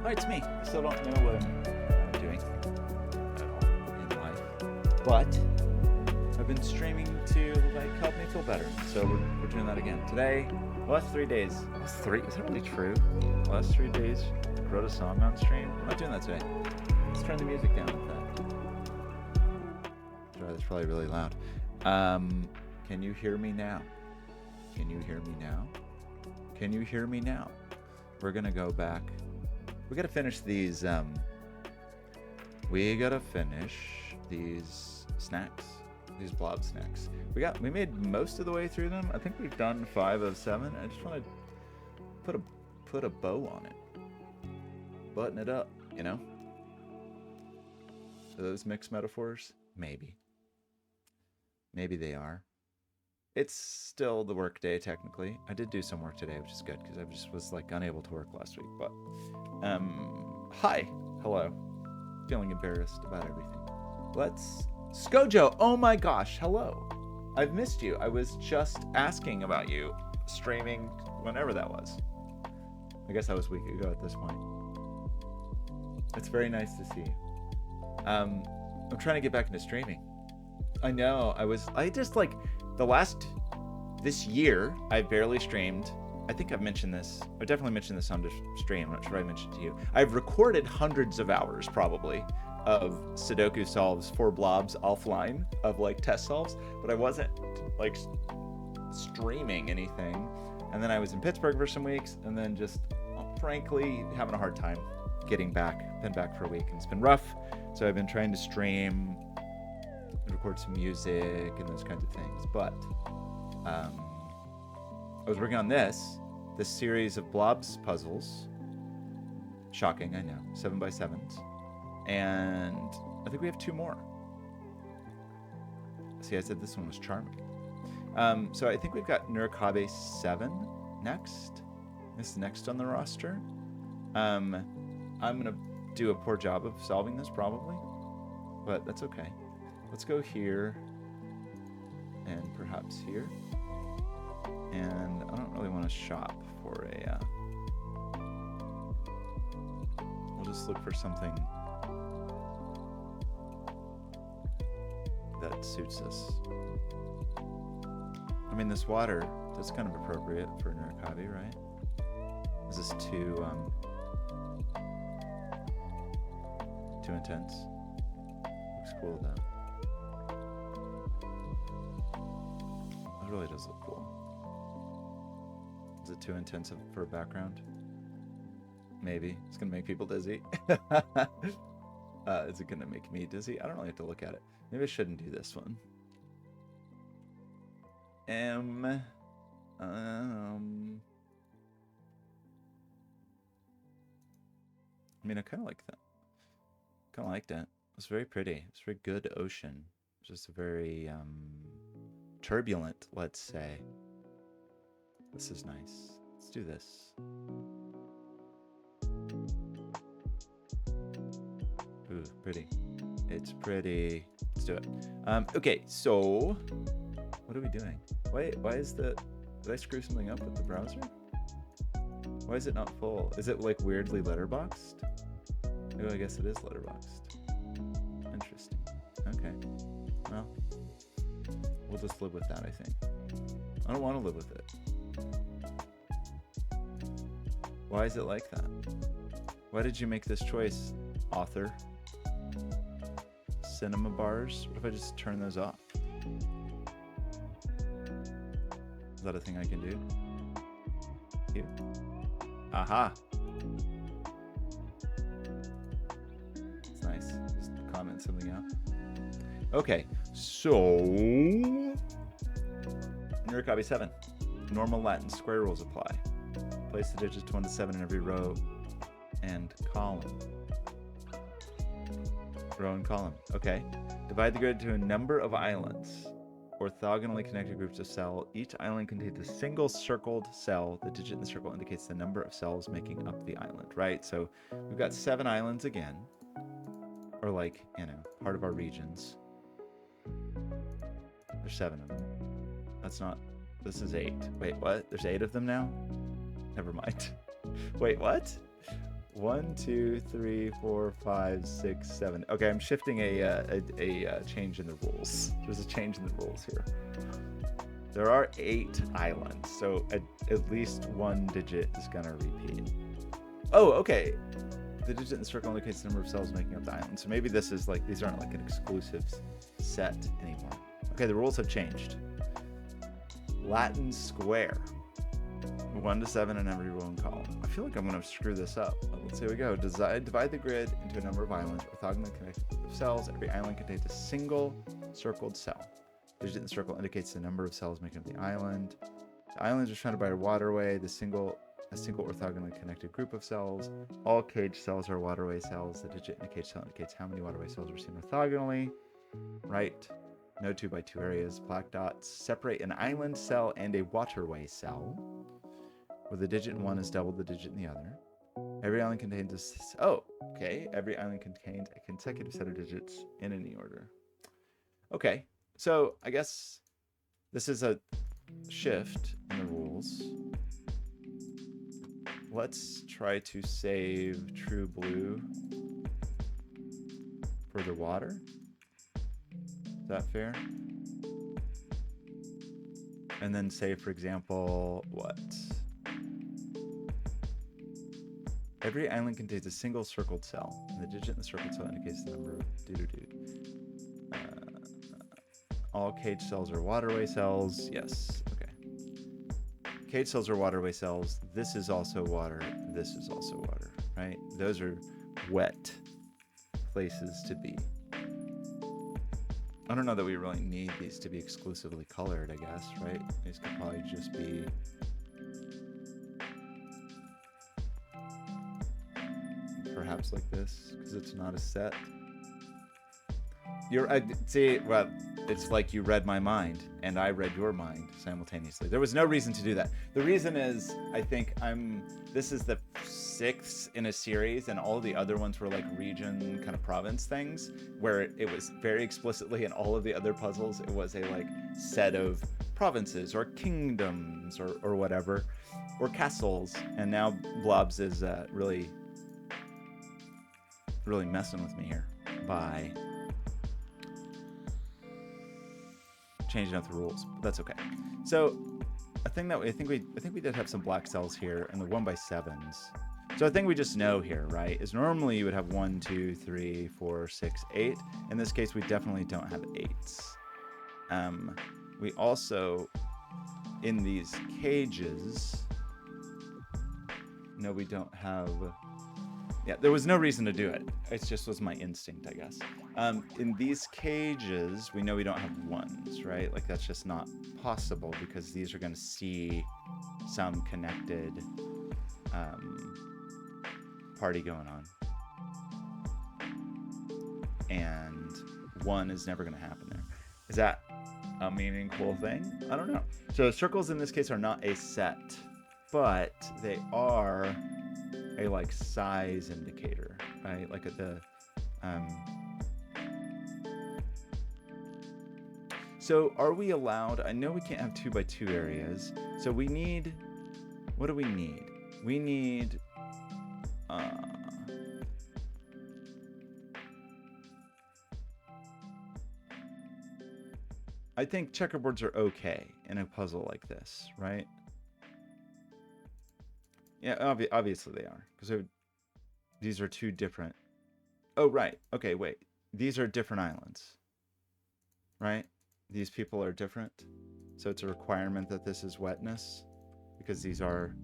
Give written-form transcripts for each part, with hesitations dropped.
Right, it's me. I still don't know what I'm doing at all in life. But I've been streaming to like help me feel better. So we're doing that again. Today, the last 3 days. Is that really true? The last 3 days, I wrote a song on stream. I'm not doing that today. Let's turn the music down with that. Sorry, that's probably really loud. Can you hear me now? Can you hear me now? Can you hear me now? We're gonna go back. We gotta finish these. We gotta finish these snacks. These Blobz snacks. We made most of the way through them. I think we've done 5 of 7. I just want to put a bow on it. Button it up, you know? Are those mixed metaphors? Maybe. Maybe they are. It's still the work day, technically. I did do some work today, which is good, because I just was, like, unable to work last week. But, hi. Hello. Feeling embarrassed about everything. Let's... Skojo! Oh my gosh, hello. I've missed you. I was just asking about you, streaming whenever that was. I guess that was a week ago at this point. It's very nice to see you. I'm trying to get back into streaming. I know, this year, I barely streamed. I think I've mentioned this. I definitely mentioned this on the stream. I'm not sure if I mentioned it to you. I've recorded hundreds of hours, probably, of Sudoku solves for Blobz offline, of like test solves, but I wasn't like streaming anything. And then I was in Pittsburgh for some weeks, and then just frankly having a hard time getting back. Been back for a week, and it's been rough. So I've been trying to stream, record some music, and those kinds of things. But I was working on this series of Blobz puzzles. Shocking, I know, 7x7s. And I think we have 2 more. See, I said this one was charming. So I think we've got Nurikabe 7 next. This is next on the roster. I'm going to do a poor job of solving this, probably. But that's okay. Let's go here. And perhaps here. And I don't really want to shop for a... we'll just look for something that suits us. I mean, this water, that's kind of appropriate for Nurikabe, right? Is this too intense? Looks cool though. It really does look cool. Is it too intense for a background? Maybe. It's gonna make people dizzy. Is it gonna make me dizzy? I don't really have to look at it. Maybe I shouldn't do this one. I mean, I kind of like that. Kind of liked it. It's very pretty. It's a very good ocean. Just a very turbulent, let's say. This is nice. Let's do this. Ooh, pretty. It's pretty. Let's do it. Okay, so what are we doing? Why is the... Did I screw something up with the browser? Why is it not full? Is it like weirdly letterboxed? Oh, I guess it is letterboxed. Interesting. Okay. Well, we'll just live with that, I think. I don't want to live with it. Why is it like that? Why did you make this choice, author? Cinema bars? What if I just turn those off? Is that a thing I can do? Here. Aha! It's nice. Just comment something out. Okay, so... Nurikabe 7. Normal Latin square rules apply. Place the digits 1 to 7 in every row and column. Row and column. Okay. Divide the grid to a number of islands. Orthogonally connected groups of cells. Each island contains a single circled cell. The digit in the circle indicates the number of cells making up the island, right? So we've got 7 islands again. Or like, you know, part of our regions. There's 7 of them. That's not... This is 8. Wait, what? There's 8 of them now? Never mind. Wait, what? 1, 2, 3, 4, 5, 6, 7. Okay, I'm shifting a change in the rules. There's a change in the rules here. There are 8 islands, so at least one digit is gonna repeat. Oh, okay. The digit in the circle indicates the number of cells making up the island. So maybe this is like, these aren't like an exclusive set anymore. Okay, the rules have changed. Latin square. 1 to 7 in every row and column. I feel like I'm going to screw this up. Let's see, we go. Divide the grid into a number of islands, orthogonally connected with cells. Every island contains a single circled cell. The digit in the circle indicates the number of cells making up the island. The islands are surrounded by a waterway. A single orthogonally connected group of cells. All cage cells are waterway cells. The digit in a cage cell indicates how many waterway cells are seen orthogonally. Right. No 2 by 2 areas. Black dots separate an island cell and a waterway cell, where the digit in one is double the digit in the other. Every island contains every island contains a consecutive set of digits in any order. Okay, so I guess this is a shift in the rules. Let's try to save true blue for the water. Is that fair? And then say, for example, what? Every island contains a single circled cell, and the digit in the circled cell indicates the number of all cage cells are waterway cells. Yes, okay. Cage cells are waterway cells. This is also water. This is also water, right? Those are wet places to be. I don't know that we really need these to be exclusively colored, I guess, right? These could probably just be perhaps like this, because it's not a set. Well, it's like you read my mind and I read your mind simultaneously. There was no reason to do that. The reason is, I think this is the 6th in a series, and all the other ones were like region kind of province things, where it was very explicitly in all of the other puzzles, it was a like set of provinces or kingdoms or whatever, or castles. And now Blobz is really messing with me here by changing up the rules, but that's okay. So a thing that I think we did have some black cells here in the 1 by 7s. So a thing we just know here, right, is normally you would have 1, 2, 3, 4, 6, 8. In this case, we definitely don't have 8s. We also, in these cages, no, we don't have. Yeah, there was no reason to do it. It just was my instinct, I guess. In these cages, we know we don't have 1s, right? Like, that's just not possible, because these are going to see some connected party going on. And 1 is never going to happen there. Is that a meaningful thing? I don't know. So circles in this case are not a set, but they are a like size indicator, right? Like at the so are we allowed? I know we can't have 2 by 2 areas, so we need, what do we need? We need I think checkerboards are okay in a puzzle like this, right? Yeah, obviously they are, because these are 2 different. Oh, right. Okay, wait. These are different islands, right? These people are different, so it's a requirement that this is wetness, because these are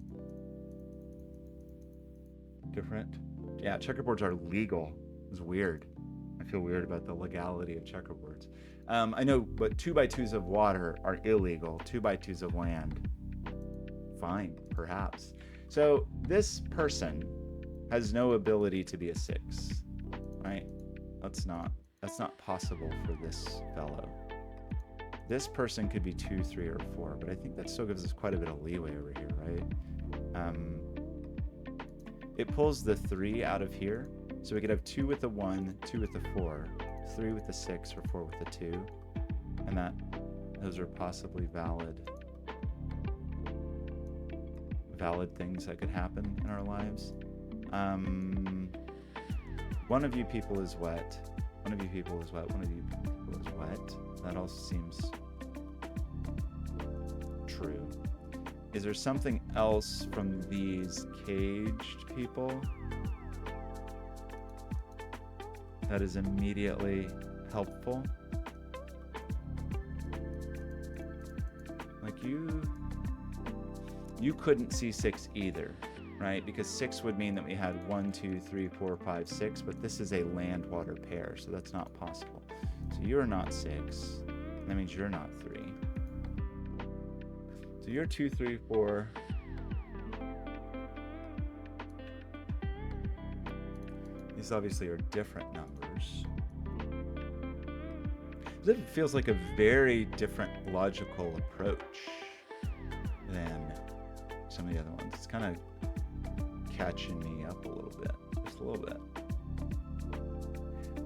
different. Yeah, checkerboards are legal. It's weird. I feel weird about the legality of checkerboards. I know, but 2 by 2s of water are illegal. 2 by 2s of land, fine, perhaps. So this person has no ability to be a 6, right? That's not possible for this fellow. This person could be 2, 3, or 4, but I think that still gives us quite a bit of leeway over here, right? It pulls the 3 out of here, so we could have 2 with the 1, 2 with the 4, 3 with the 6, or 4 with the 2, and those are possibly valid things that could happen in our lives. One of you people is wet. One of you people is wet. One of you people is wet. That also seems true. Is there something else from these caged people that is immediately helpful? Like you couldn't see 6 either, right? Because 6 would mean that we had 1, 2, 3, 4, 5, 6, but this is a land-water pair, so that's not possible. So you're not 6. That means you're not 3. So you're 2, 3, 4. These obviously are different numbers. It feels like a very different logical approach than some of the other ones. It's kind of catching me up a little bit, just a little bit.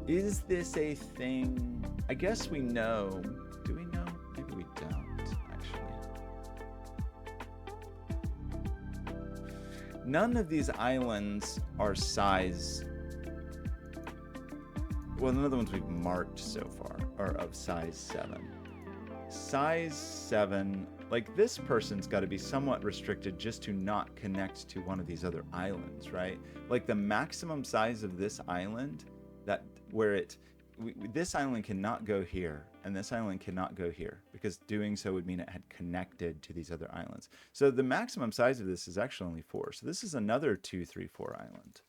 Is this a thing? I guess we know. Do we know? Maybe we don't, actually. None of these islands are size. Well, none of the ones we've marked so far are of size 7. Size 7, like this person's got to be somewhat restricted just to not connect to one of these other islands, right? Like the maximum size of this island, that where this island cannot go here, and this island cannot go here, because doing so would mean it had connected to these other islands. So the maximum size of this is actually only 4. So this is another 2, 3, 4 island.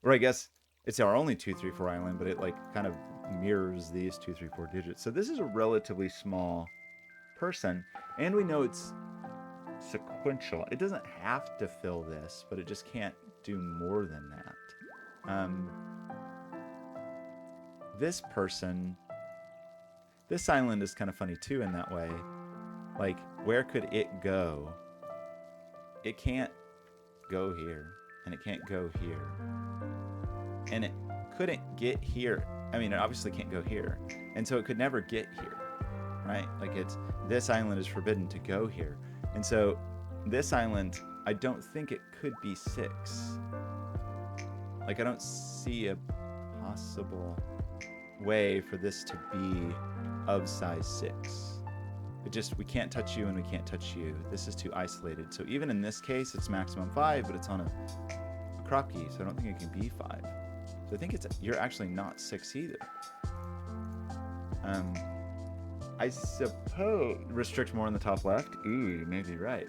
Or I guess it's our only 2, 3, 4 island, but it like kind of mirrors these 2, 3, 4 digits. So this is a relatively small person, and we know it's sequential. It doesn't have to fill this, but it just can't do more than that. This person, this island is kind of funny too in that way. Like, where could it go? It can't go here, and it can't go here. And it couldn't get here. I mean, it obviously can't go here. And so it could never get here, right? Like this island is forbidden to go here. And so this island, I don't think it could be 6. Like, I don't see a possible way for this to be of size 6. We can't touch you and we can't touch you. This is too isolated. So even in this case, it's maximum 5, but it's on a crop key, so I don't think it can be 5. So I think you're actually not 6 either. I suppose restrict more on the top left. Ooh, you may be right.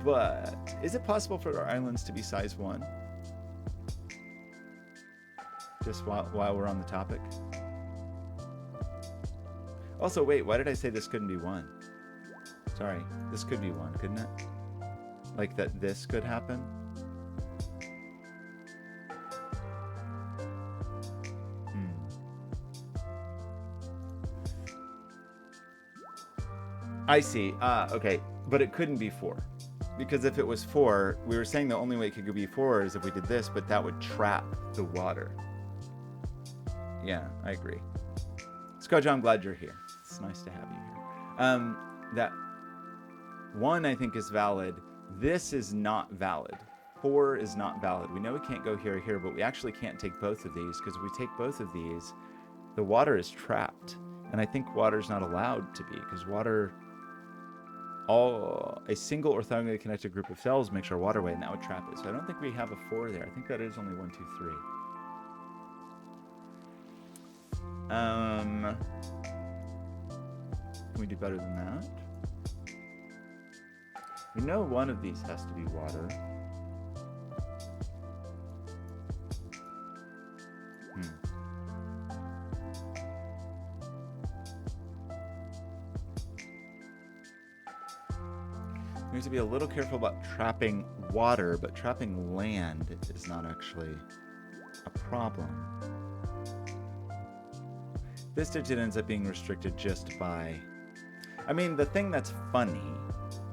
But is it possible for our islands to be size 1? Just while we're on the topic. Also, wait, why did I say this couldn't be 1? Sorry, this could be 1, couldn't it? Like that this could happen? I see. Okay. But it couldn't be 4. Because if it was 4, we were saying the only way it could be 4 is if we did this, but that would trap the water. Yeah, I agree. Scudge, I'm glad you're here. It's nice to have you here. That 1, I think, is valid. This is not valid. 4 is not valid. We know we can't go here or here, but we actually can't take both of these, because if we take both of these, the water is trapped. And I think water's not allowed to be, because water... a single orthogonally connected group of cells makes our waterway, and that would trap it. So I don't think we have a 4 there. I think that is only 1, 2, 3. Can we do better than that? We know one of these has to be water. We have to be a little careful about trapping water, but trapping land is not actually a problem. This digit ends up being restricted just by... I mean, the thing that's funny,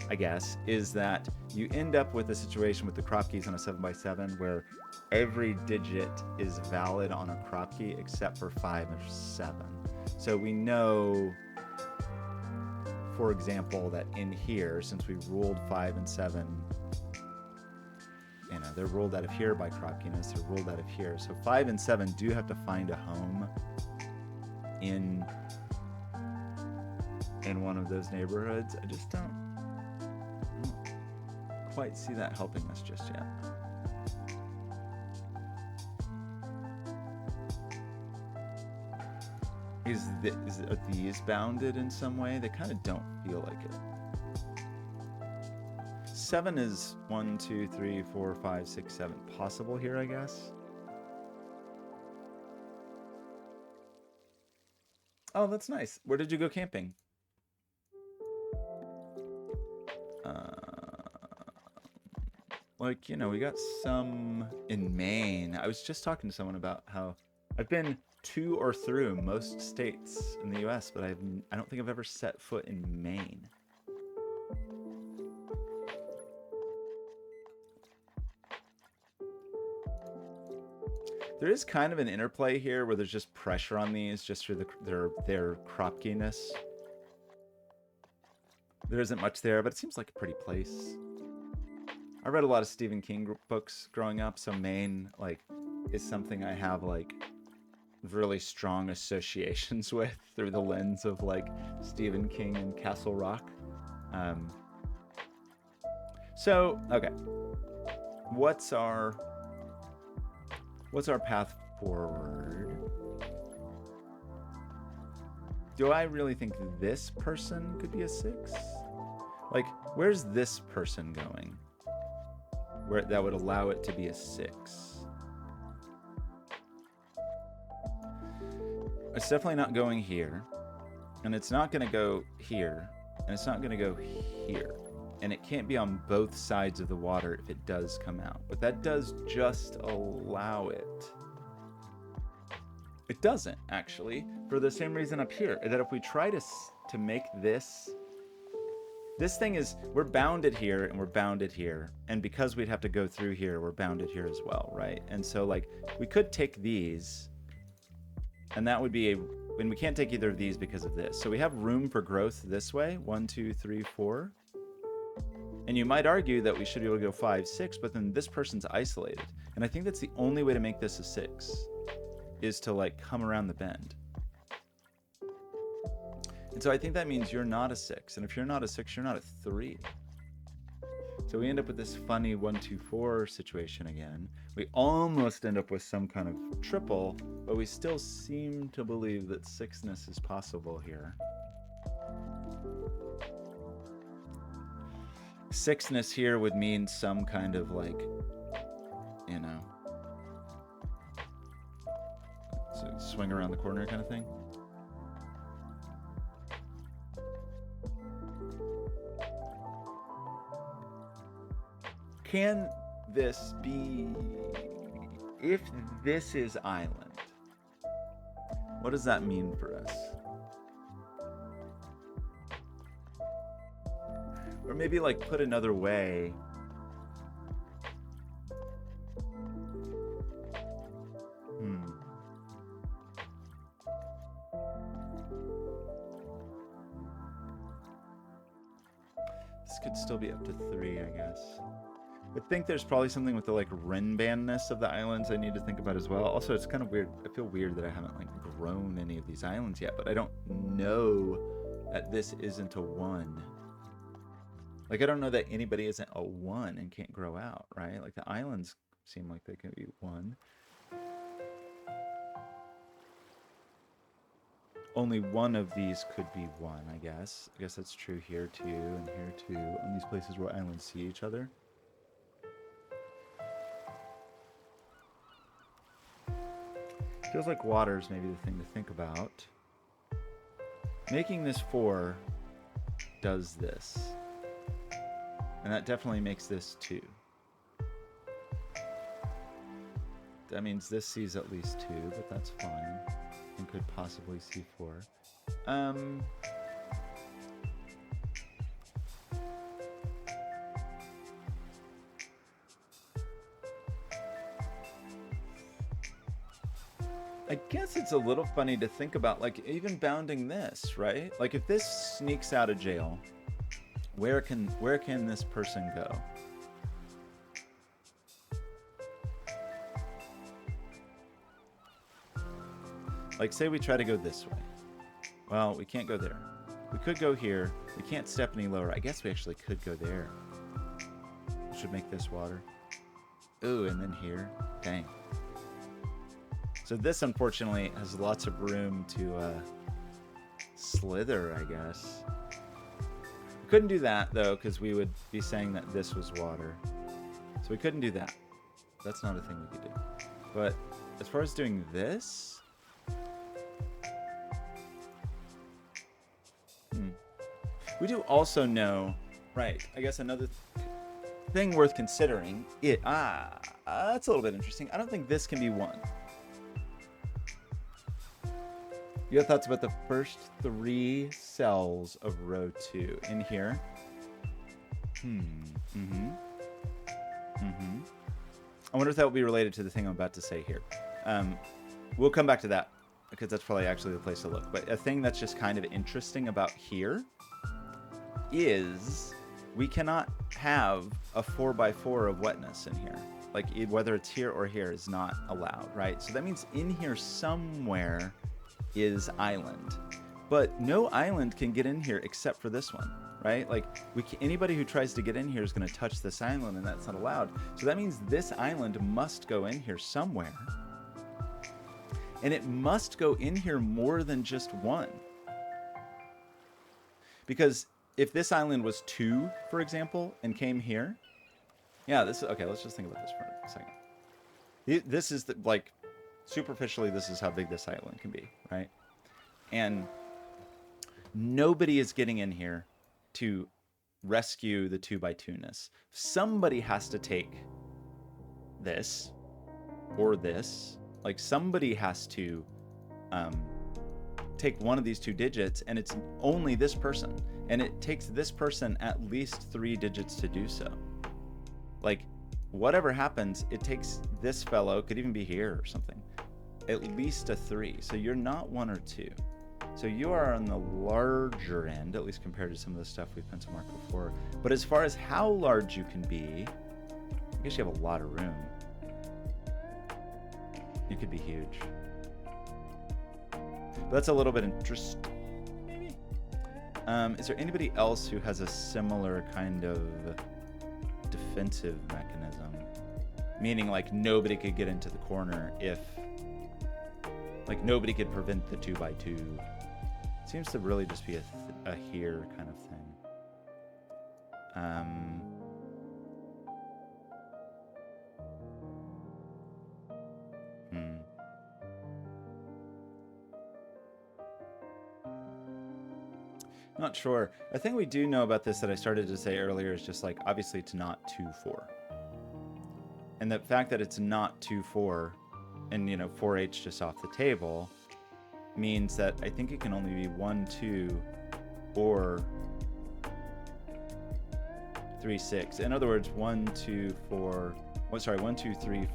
I guess, is that you end up with a situation with the crop keys on a 7x7 where every digit is valid on a crop key except for 5 and 7. So we know... for example, that in here, since we ruled 5 and 7 in a they're ruled out of here by cropkiness. They're ruled out of here. So 5 and 7 do have to find a home in one of those neighborhoods. I just don't quite see that helping us just yet. Are these bounded in some way? They kind of don't feel like it. 7 is 1, 2, 3, 4, 5, 6, 7 possible here, I guess. Oh, that's nice. Where did you go camping? Like, you know, we got some in Maine. I was just talking to someone about how I've been to or through most states in the US, but I don't think I've ever set foot in Maine. There is kind of an interplay here where there's just pressure on these just through their cropkiness. There isn't much there, but it seems like a pretty place. I read a lot of Stephen King books growing up, so Maine, like, is something I have, like, really strong associations with through the lens of, like, Stephen King and Castle Rock. So, okay. What's our path forward? Do I really think this person could be a 6? Like, where's this person going? Where that would allow it to be a 6. It's definitely not going here, and it's not going to go here, and it's not going to go here, and it can't be on both sides of the water if it does come out, but that does just allow it. It doesn't, actually, for the same reason up here, that if we try to make this thing is, we're bounded here and we're bounded here, and because we'd have to go through here, we're bounded here as well, right? And so, like, we could take these, and that would be and we can't take either of these because of this. So we have room for growth this way, 1, 2, 3, 4. And you might argue that we should be able to go 5, 6, but then this person's isolated. And I think that's the only way to make this a 6, is to, like, come around the bend. And so I think that means you're not a 6. And if you're not a 6, you're not a 3. So we end up with this funny 1, 2, 4 situation again. We almost end up with some kind of triple, but we still seem to believe that 6ness is possible here. 6ness here would mean some kind of, like, you know, swing around the corner kind of thing. Can this be, if this is island, what does that mean for us? Or maybe, like, put another way, this could still be up to 3, I guess. I think there's probably something with the, like, Rinbandness of the islands I need to think about as well. Also, it's kind of weird. I feel weird that I haven't, like, grown any of these islands yet, but I don't know that this isn't a 1. Like, I don't know that anybody isn't a 1 and can't grow out, right? Like, the islands seem like they can be 1. Only one of these could be 1, I guess. I guess that's true here, too, and here, too, on these places where islands see each other. Feels like water is maybe the thing to think about. Making this 4 does this. And that definitely makes this 2. That means this sees at least 2, but that's fine. And could possibly see 4. I guess it's a little funny to think about, like, even bounding this, right? Like, if this sneaks out of jail, where can this person go? Like, say we try to go this way. Well, we can't go there. We could go here. We can't step any lower. I guess we actually could go there. We should make this water. Ooh, and then here. Dang. So this, unfortunately, has lots of room to slither, I guess. We couldn't do that, though, because we would be saying that this was water. So we couldn't do that. That's not a thing we could do. But as far as doing this... We do also know, right, I guess another thing worth considering, that's a little bit interesting. I don't think this can be 1. You have thoughts about the first 3 cells of row 2 in here? I wonder if that will be related to the thing I'm about to say here. We'll come back to that, because that's probably actually the place to look. But a thing that's just kind of interesting about here is we cannot have a 4x4 of wetness in here. Like, whether it's here or here is not allowed, right? So that means in here somewhere is island. But no island can get in here except for this one, right? Like, anybody who tries to get in here is going to touch this island, and that's not allowed. So that means this island must go in here somewhere. And it must go in here more than just 1. Because if this island was 2, for example, and came here, yeah, okay, let's just think about this for a second. This is, like, superficially, this is how big this island can be, right? And nobody is getting in here to rescue the 2x2-ness. Somebody has to take this, or this. Like, somebody has to take one of these 2 digits, and it's only this person. And it takes this person at least 3 digits to do so. Like, whatever happens, it takes this fellow, could even be here or something, at least a 3. So you're not 1 or 2. So you are on the larger end, at least compared to some of the stuff we've pencil marked before. But as far as how large you can be, I guess you have a lot of room. You could be huge. But that's a little bit interesting. Is there anybody else who has a similar kind of defensive mechanism? Meaning, like, nobody could get into the corner if... Like, nobody could prevent the 2x2. Seems to really just be a here kind of thing. Not sure. A thing we do know about this that I started to say earlier is just, like, obviously it's not 2-4. And the fact that it's not 2-4 and, 4H just off the table means that I think it can only be 1, 2, or 3, 6. In other words, 1, 2, 3,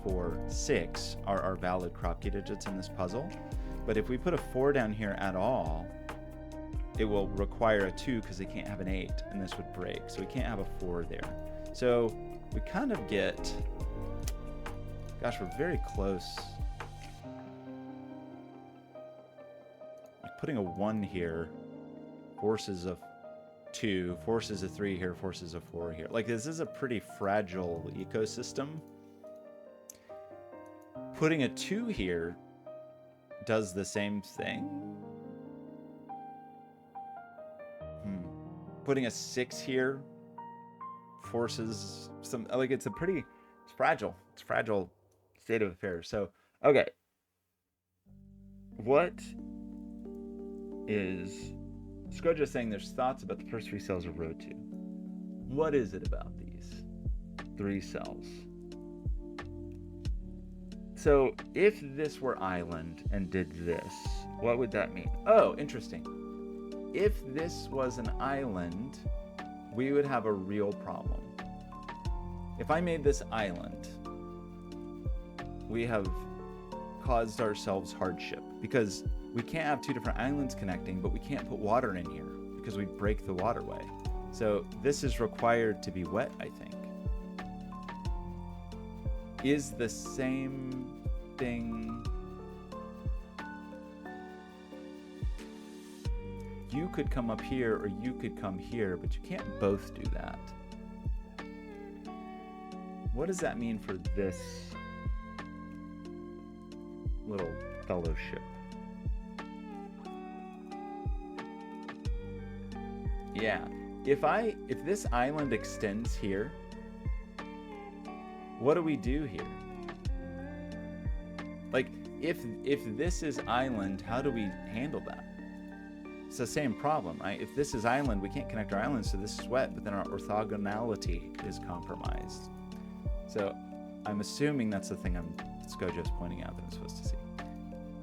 4, 6 are our valid crop key digits in this puzzle. But if we put a 4 down here at all, it will require a 2 because they can't have an 8, and this would break. So we can't have a 4 there. So we kind of get... Gosh, we're very close. Like, putting a 1 here forces a 2, forces a 3 here, forces a 4 here. Like, this is a pretty fragile ecosystem. Putting a 2 here does the same thing. Putting a 6 here forces some, like, it's fragile. It's fragile state of affairs. So, okay. What is Scoja saying there's thoughts about the first 3 cells of row 2? What is it about these 3 cells? So if this were island and did this, what would that mean? Oh, interesting. If this was an island, we would have a real problem. If I made this island, we have caused ourselves hardship because we can't have 2 different islands connecting, but we can't put water in here because we break the waterway. So this is required to be wet, I think. Is the same thing... you could come up here or you could come here, but you can't both do that. What does that mean for this little fellowship? Yeah, if this island extends here, what do we do here? Like, if this is island, how do we handle that? It's the same problem, right? If this is island, we can't connect our islands to this sweat, but then our orthogonality is compromised. So I'm assuming that's the thing Skojo's pointing out that I'm supposed to see.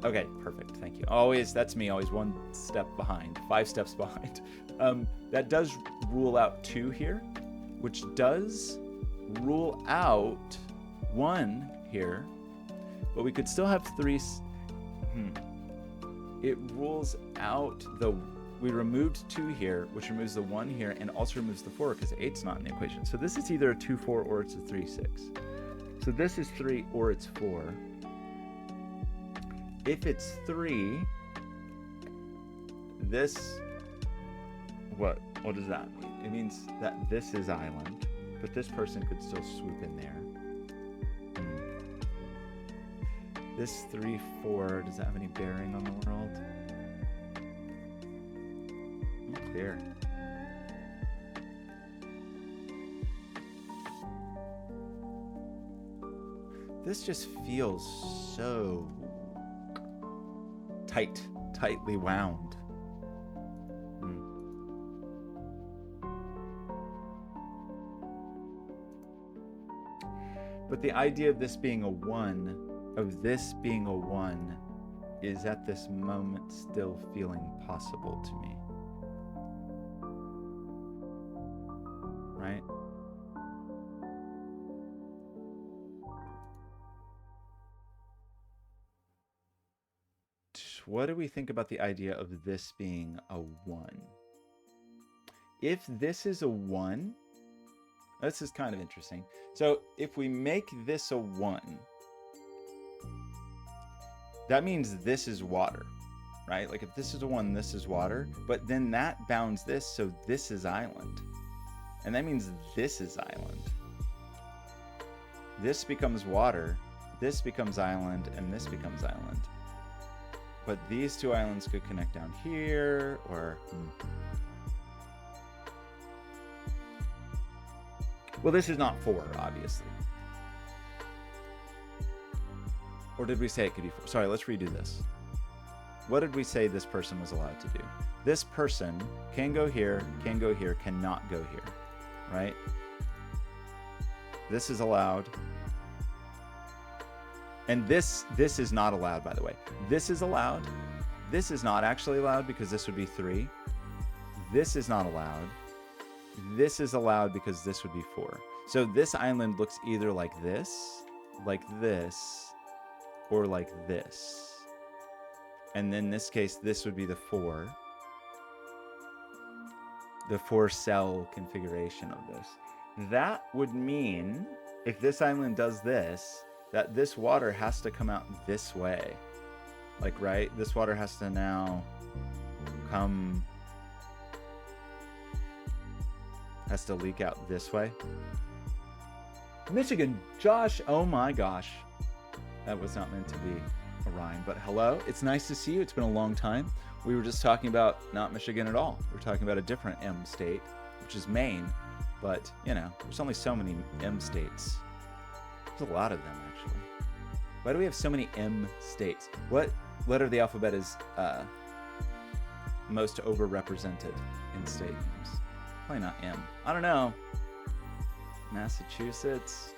Okay, perfect, thank you. Always, that's me, always one step behind, 5 steps behind. That does rule out 2 here, which does rule out 1 here, but we could still have 3. It rules out we removed 2 here, which removes the 1 here, and also removes the 4 because 8's not in the equation. So this is either a 2-4 or it's a 3-6. So this is 3 or it's 4. If it's 3, this, what does that mean? It means that this is island, but this person could still swoop in there. This 3-4, does that have any bearing on the world? Unclear. This just feels so tightly wound. But the idea of this being a 1, is at this moment still feeling possible to me. Right? What do we think about the idea of this being a 1? If this is a 1, this is kind of interesting. So if we make this a 1, that means this is water, right? Like if this is a 1, this is water, but then that bounds this, so this is island. And that means this is island. This becomes water, this becomes island, and this becomes island. But these 2 islands could connect down here, or... Well, this is not 4, obviously. Or did we say it could be 4? Sorry, let's redo this. What did we say this person was allowed to do? This person can go here, cannot go here, right? This is allowed. And this is not allowed, by the way. This is allowed. This is not actually allowed because this would be 3. This is not allowed. This is allowed because this would be 4. So this island looks either like this, or like this. And in this case, this would be the 4. The 4-cell configuration of this. That would mean, if this island does this, that this water has to come out this way. Like, right? This water has to now come... has to leak out this way. Michigan, Josh, oh my gosh. That was not meant to be a rhyme, but hello, it's nice to see you. It's been a long time. We were just talking about not Michigan at all. We're talking about a different M state, which is Maine, but you know, there's only so many M states. There's a lot of them, actually. Why do we have so many M states? What letter of the alphabet is most overrepresented in state names? Probably not M. I don't know. Massachusetts,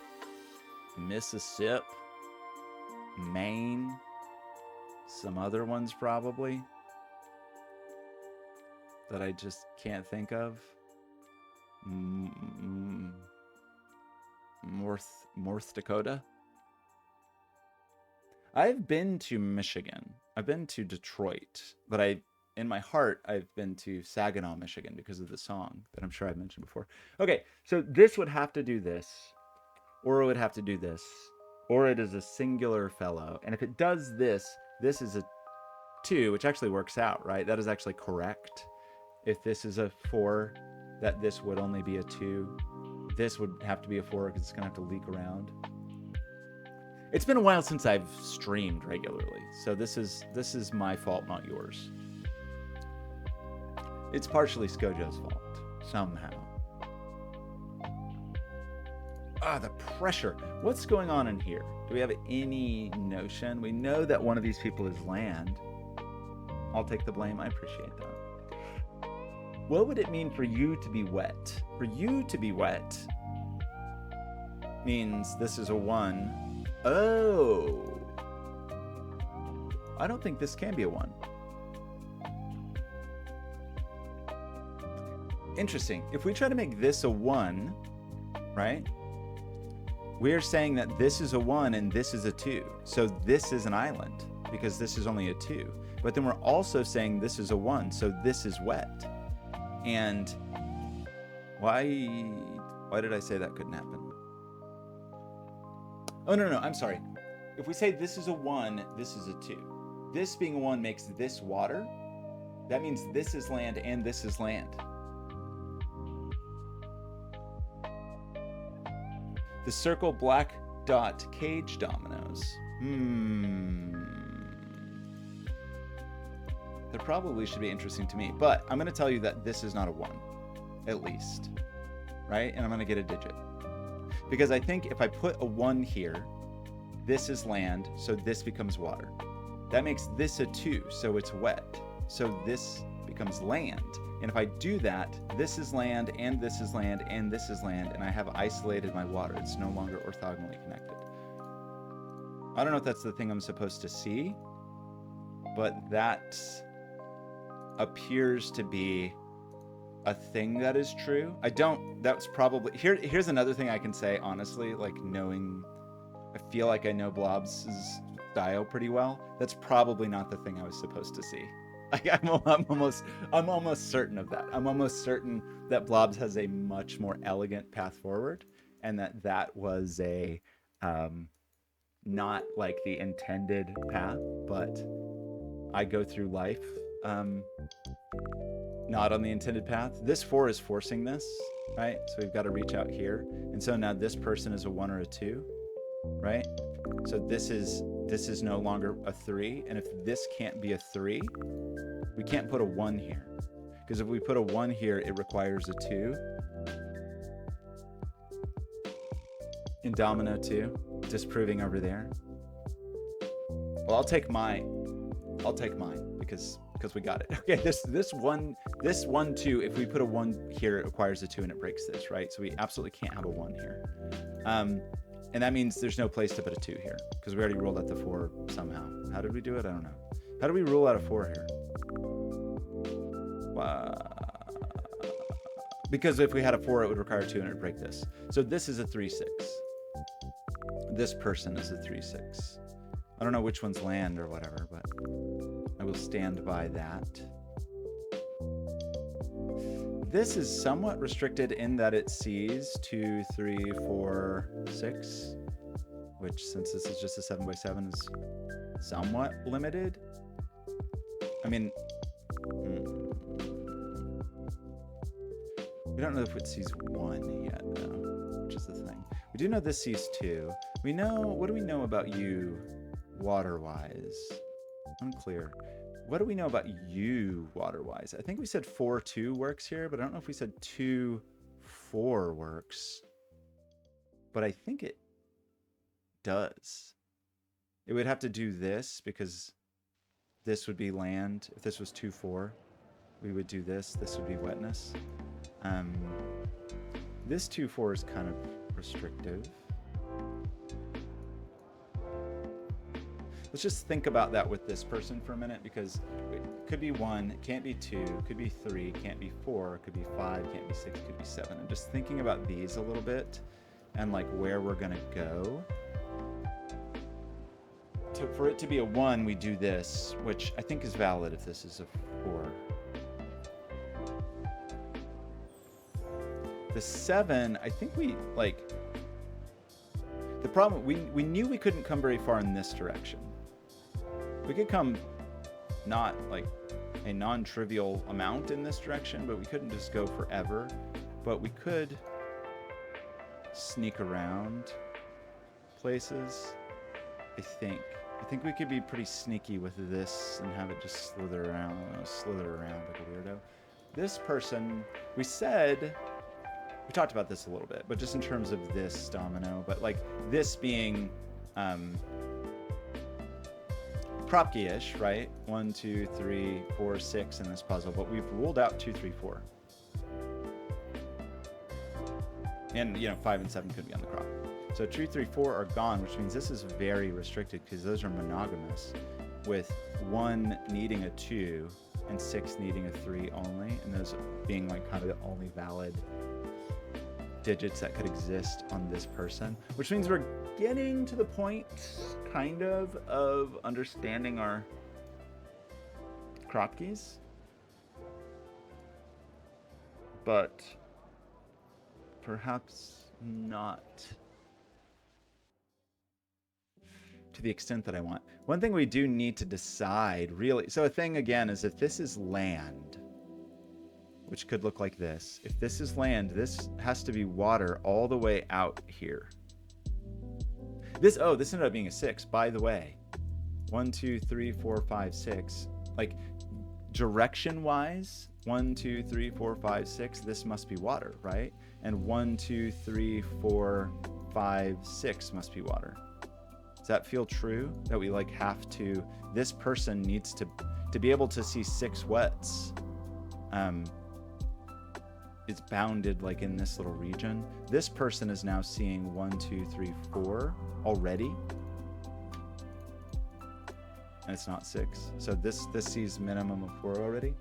Mississippi, Maine, some other ones probably that I just can't think of. North Dakota. I've been to Michigan. I've been to Detroit, but in my heart, I've been to Saginaw, Michigan because of the song that I'm sure I've mentioned before. Okay, so this would have to do this, or it would have to do this, or it is a singular fellow. And if it does this, this is a 2, which actually works out, right? That is actually correct. if this is a 4, that this would only be a 2. This would have to be a 4 because it's going to have to leak around. It's been a while since I've streamed regularly, so this is my fault, not yours. It's partially Skojo's fault, somehow. Ah, the pressure. What's going on in here? Do we have any notion? We know that one of these people is land. I'll take the blame. I appreciate that. What would it mean for you to be wet? For you to be wet means this is a 1. Oh. I don't think this can be a 1. Interesting. If we try to make this a 1, right? We're saying that this is a 1 and this is a 2. So this is an island because this is only a 2. But then we're also saying this is a 1, so this is wet. And why did I say that couldn't happen? Oh, no, I'm sorry. If we say this is a 1, this is a 2. This being a 1 makes this water. That means this is land and this is land. The circle black dot cage dominoes. That probably should be interesting to me, but I'm going to tell you that this is not a 1, at least, right? And I'm going to get a digit. Because I think if I put a 1 here, this is land, so this becomes water. That makes this a 2, so it's wet. So this becomes land. And if I do that, this is land, and this is land, and this is land, and I have isolated my water. It's no longer orthogonally connected. I don't know if that's the thing I'm supposed to see, but that appears to be a thing that is true. That's probably, here's another thing I can say, honestly, like knowing, I feel like I know Blobz' style pretty well. That's probably not the thing I was supposed to see. Like I'm almost certain of that. I'm almost certain that Blobz has a much more elegant path forward, and that was a not like the intended path, but I go through life not on the intended path. This 4 is forcing this, right? So we've got to reach out here, and so now this person is a 1 or a 2, right? So this is no longer a 3, and if this can't be a 3, we can't put a 1 here, because if we put a 1 here, it requires a 2. In domino 2, disproving over there. Well, I'll take mine because we got it. Okay, this 1 2. If we put a 1 here, it requires a 2 and it breaks this, right? So we absolutely can't have a 1 here. And that means there's no place to put a 2 here because we already ruled out the 4 somehow. How did we do it? I don't know. How do we rule out a 4 here? Because if we had a 4, it would require 2 and it would break this. So this is a 3-6. This person is a 3-6. I don't know which one's land or whatever, but I will stand by that. This is somewhat restricted in that it sees 2, 3, 4, 6, which since this is just a 7x7 is somewhat limited. I mean, we don't know if it sees 1 yet, though, which is the thing. We do know this sees 2. We know, what do we know about you water-wise? Unclear. What do we know about you water-wise? I think we said 4-2 works here, but I don't know if we said 2-4 works. But I think it does. It would have to do this because this would be land. If this was 2-4, we would do this. This would be wetness. This 2-4 is kind of restrictive. Let's just think about that with this person for a minute, because it could be 1, it can't be 2, could be 3, can't be 4, it could be 5, can't be 6, could be 7. I'm just thinking about these a little bit and like where we're gonna go. For it to be a 1, we do this, which I think is valid if this is a 4. The 7, I think we like, the problem, we knew we couldn't come very far in this direction. We could come not like a non-trivial amount in this direction, but we couldn't just go forever. But we could sneak around places, I think. I think we could be pretty sneaky with this and have it just slither around like a weirdo. This person, we talked about this a little bit, but just in terms of this domino, but like this being Kropke-ish, right? 1, 2, 3, 4, 6 in this puzzle, but we've ruled out 2, 3, 4. And, 5 and 7 could be on the crop. So 2, 3, 4 are gone, which means this is very restricted because those are monogamous, with 1 needing a 2 and 6 needing a 3 only, and those being like kind of the only valid digits that could exist on this person, which means we're getting to the point kind of understanding our Kropkes, but perhaps not to the extent that I want. One thing we do need to decide, really, so a thing again is if this is land, which could look like this. If this is land, this has to be water all the way out here. This ended up being a 6, by the way. 1, 2, 3, 4, 5, 6. Like, direction-wise, 1, 2, 3, 4, 5, 6, this must be water, right? And 1, 2, 3, 4, 5, 6 must be water. Does that feel true? That we like have to, this person needs to be able to see 6 wets. It's bounded like in this little region. This person is now seeing 1, 2, 3, 4 already. And it's not 6. So this sees minimum of 4 already.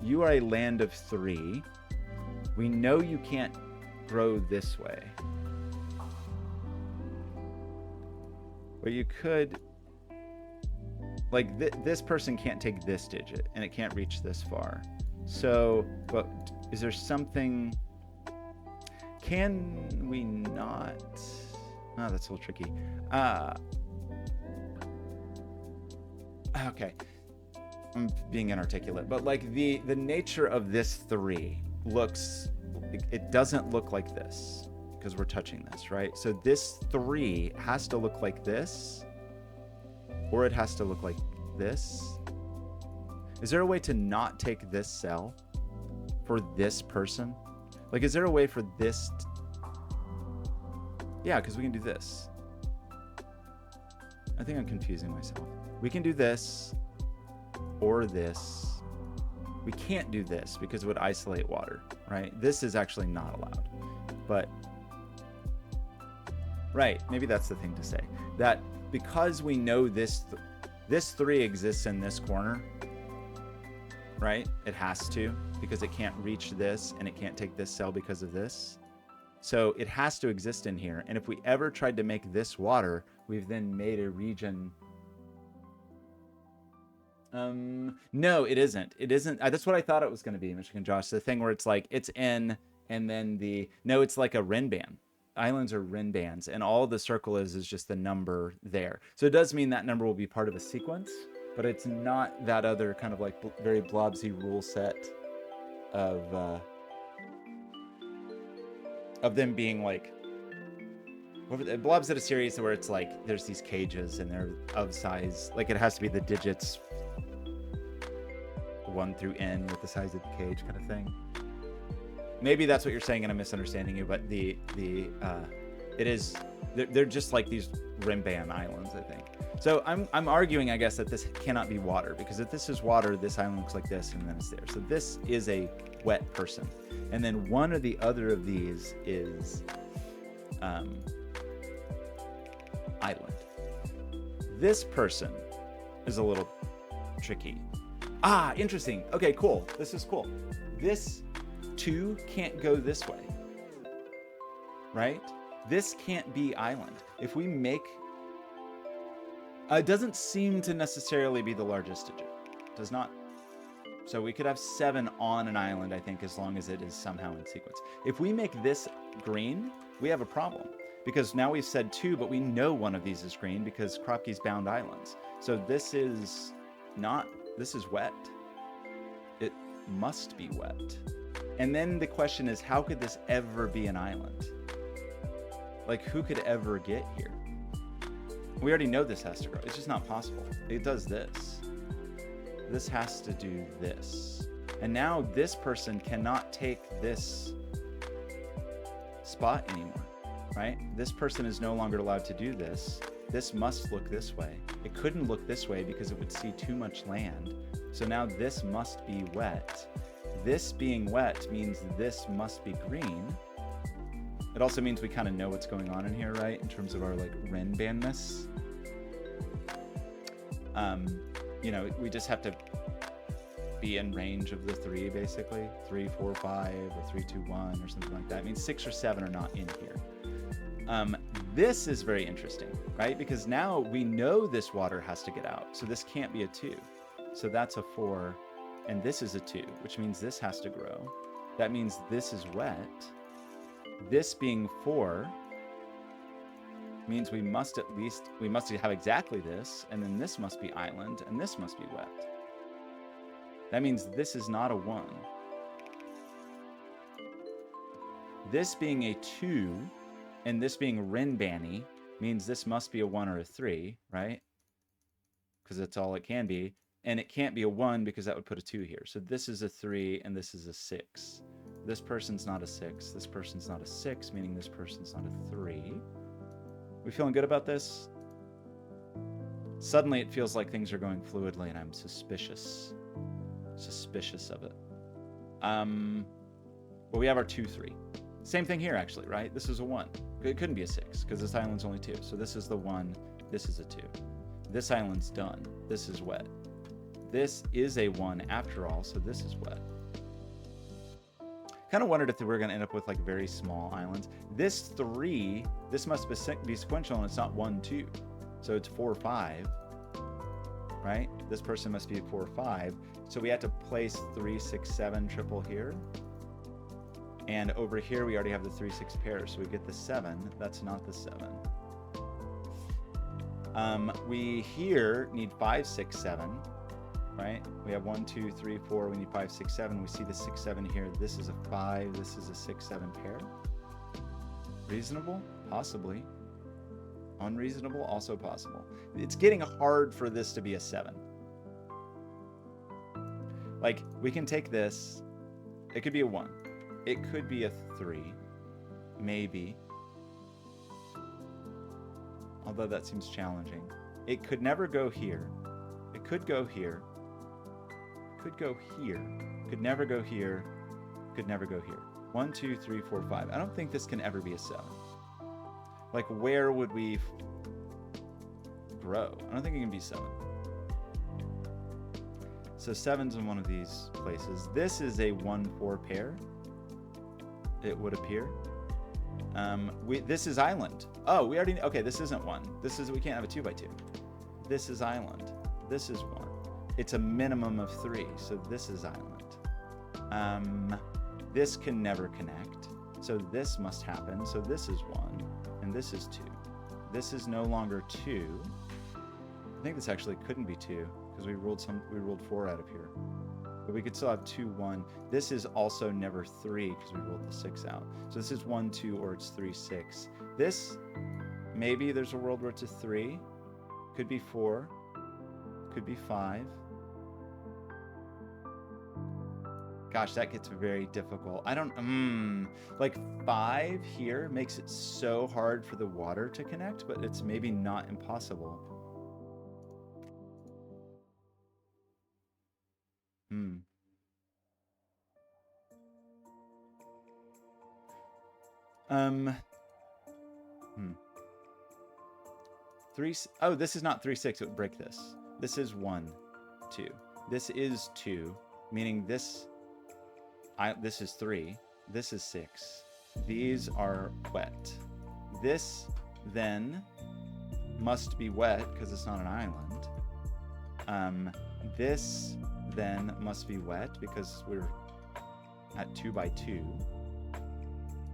You are a land of 3. We know you can't grow this way. But you could, like this person can't take this digit and it can't reach this far. So, but is there something, can we not? Oh, that's a little tricky. Okay. I'm being inarticulate, but like the nature of this 3 looks, it doesn't look like this because we're touching this, right? So this 3 has to look like this, or it has to look like this. Is there a way to not take this cell for this person? Like, is there a way for this? Yeah, because we can do this. I think I'm confusing myself. We can do this or this. We can't do this because it would isolate water, right? This is actually not allowed. But, right, maybe that's the thing to say. That because we know this 3 exists in this corner, right? It has to, because it can't reach this and it can't take this cell because of this. So it has to exist in here. And if we ever tried to make this water, we've then made a region. No, it isn't. It isn't. That's what I thought it was going to be, Michigan Josh. The thing where it's like, it's in, and then no, it's like a Rin band. Islands are Rin bands, and all the circle is just the number there. So it does mean that number will be part of a sequence, but it's not that other kind of like very Blobzy rule set of them being like, Blobz did a series where it's like there's these cages and they're of size, like it has to be the digits 1 through n with the size of the cage kind of thing. Maybe that's what you're saying and I'm misunderstanding you, but it is, they're just like these Rimban islands, I think. So I'm arguing, I guess, that this cannot be water, because if this is water, this island looks like this and then it's there. So this is a wet person. And then one or the other of these is island. This person is a little tricky. Ah, interesting. Okay, cool. This is cool. This 2 can't go this way, right? This can't be island. If we make, it doesn't seem to necessarily be the largest digit. It does not. So we could have 7 on an island, I think, as long as it is somehow in sequence. If we make this green, we have a problem, because now we've said 2, but we know one of these is green because Kropke's bound islands. So this is wet. It must be wet. And then the question is, how could this ever be an island? Like, who could ever get here? We already know this has to grow. It's just not possible. It does this. This has to do this. And now this person cannot take this spot anymore, right? This person is no longer allowed to do this. This must look this way. It couldn't look this way because it would see too much land. So now this must be wet. This being wet means this must be green. It also means we kind of know what's going on in here, right? In terms of our like Rinbandness. You know, we just have to be in range of the 3, basically. 3, 4, 5, or 3, 2, 1, or something like that. It means 6 or 7 are not in here. This is very interesting, right? Because now we know this water has to get out. So this can't be a 2. So that's a 4. And this is a 2, which means this has to grow. That means this is wet. This being 4 means we must have exactly this, and then this must be island, and this must be wet. That means this is not a 1. This being a 2, and this being Rinbanny, means this must be a 1 or a 3, right? Because that's all it can be. And it can't be a 1 because that would put a 2 here. So this is a 3, and this is a 6. This person's not a 6. This person's not a 6, meaning this person's not a 3. We feeling good about this? Suddenly it feels like things are going fluidly, and I'm suspicious of it. Well, we have our 2, 3. Same thing here, actually, right? This is a 1. It couldn't be a 6 because this island's only 2. So this is the 1. This is a 2. This island's done. This is wet. This is a 1 after all, so this is wet. Kind of wondered if we were going to end up with like very small islands. This 3, this must be sequential, and it's not 1, 2. So it's 4, 5, right? This person must be 4, 5. So we have to place 3, 6, 7 triple here. And over here, we already have the 3, 6 pair. So we get the 7. That's not the 7. We here need 5, 6, 7. Right? We have 1, 2, 3, 4. We need 5, 6, 7. We see the 6, 7 here. This is a 5. This is a 6, 7 pair. Reasonable? Possibly. Unreasonable? Also possible. It's getting hard for this to be a 7. Like, we can take this. It could be a 1. It could be a 3. Maybe. Although that seems challenging. It could never go here. It could go here. Could go here. Could never go here. Could never go here. 1, 2, 3, 4, 5. I don't think this can ever be a 7. Like, where would we grow? I don't think it can be 7. So 7's in one of these places. This is a 1, 4 pair. It would appear. This is island. Oh, we already, okay, this isn't 1. We can't have a 2 by 2. This is island. This is 1. It's a minimum of 3, so this is island. This can never connect, so this must happen. So this is 1, and this is 2. This is no longer 2. I think this actually couldn't be 2 because we ruled 4 out of here. But we could still have 2, 1. This is also never 3 because we ruled the 6 out. So this is 1, 2, or it's 3, 6. This, maybe there's a world where it's a 3. Could be 4. Could be 5. Gosh, that gets very difficult. I don't, like 5 here makes it so hard for the water to connect, but it's maybe not impossible. Oh, this is not 3, 6. It would break this. This is 1, 2. This is 2, meaning this is 3. This is 6. These are wet. This then must be wet because it's not an island. This then must be wet because we're at 2 by 2.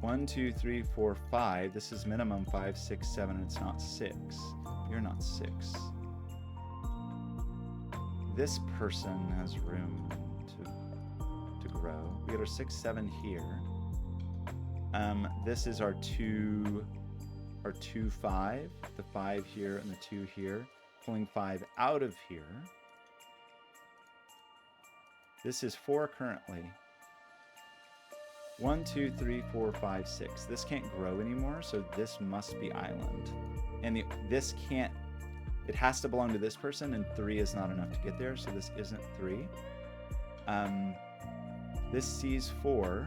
1, 2, 3, 4, 5. This is minimum 5, 6, 7, and it's not 6. You're not 6. This person has room to grow. We got our 6, 7 here. This is our 2, 5. The 5 here and the 2 here. Pulling 5 out of here. This is 4 currently. 1, 2, 3, 4, 5, 6. This can't grow anymore, so this must be island. And this can't, it has to belong to this person, and 3 is not enough to get there, so this isn't 3. This sees 4.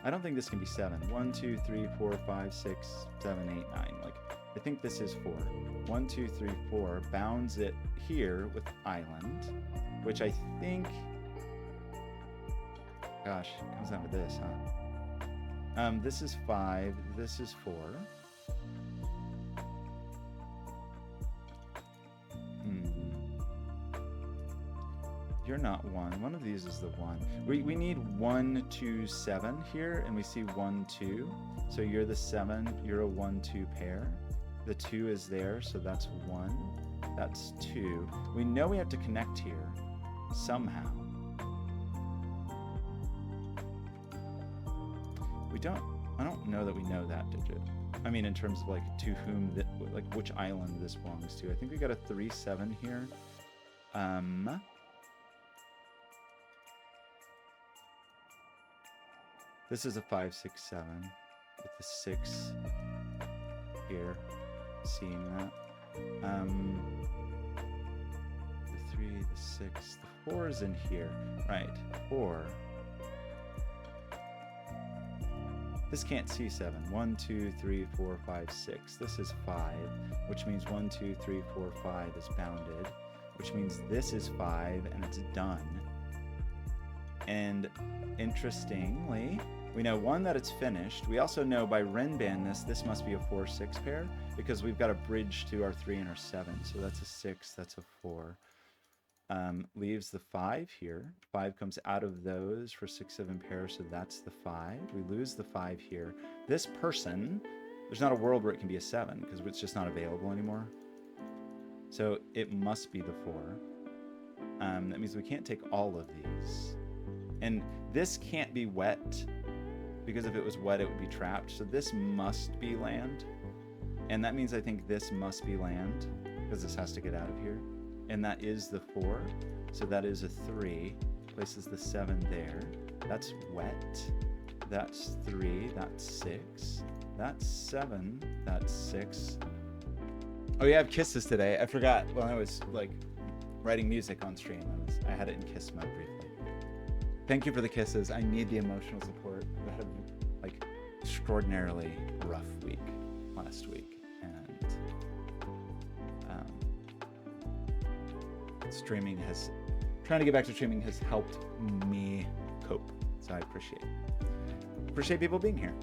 I don't think this can be 7. 1, 2, 3, 4, 5, 6, 7, 8, 9. Like, I think this is 4. 1, 2, 3, 4. Bounds it here with island, which I think... Gosh, it comes down to this, huh? This is 5. This is 4. You're not 1. One of these is the 1. We need 1, 2, 7 here, and we see 1, 2. So you're the 7. You're a 1, 2 pair. The 2 is there, so that's 1. That's 2. We know we have to connect here somehow. I don't know that we know that digit. I mean, in terms of like to whom, like which island this belongs to. I think we got a 3, 7 here. This is a 5, 6, 7 with the 6 here. Seeing that. The 3, the 6, the 4 is in here. Right, 4. This can't see 7. 1, 2, 3, 4, 5, 6. This is 5, which means 1, 2, 3, 4, 5 is bounded, which means this is 5 and it's done. And interestingly, we know 1 that it's finished. We also know by Renban this must be a 4, 6 pair because we've got a bridge to our 3 and our 7. So that's a 6, that's a 4. Leaves the 5 here. 5 comes out of those for 6, 7 pairs, so that's the 5. We lose the 5 here. This person, there's not a world where it can be a 7 because it's just not available anymore. So it must be the 4. That means we can't take all of these. And this can't be wet because if it was wet, it would be trapped. So this must be land. And that means I think this must be land because this has to get out of here. And that is the 4, so that is a 3, places the 7 there. That's wet, that's 3, that's 6, that's 7, that's 6. Oh yeah, I have kisses today. I forgot when I was like writing music on stream. I had it in kiss mode briefly. Thank you for the kisses. I need the emotional support. I had a like extraordinarily rough week last week. Trying to get back to streaming has helped me cope, so I appreciate people being here.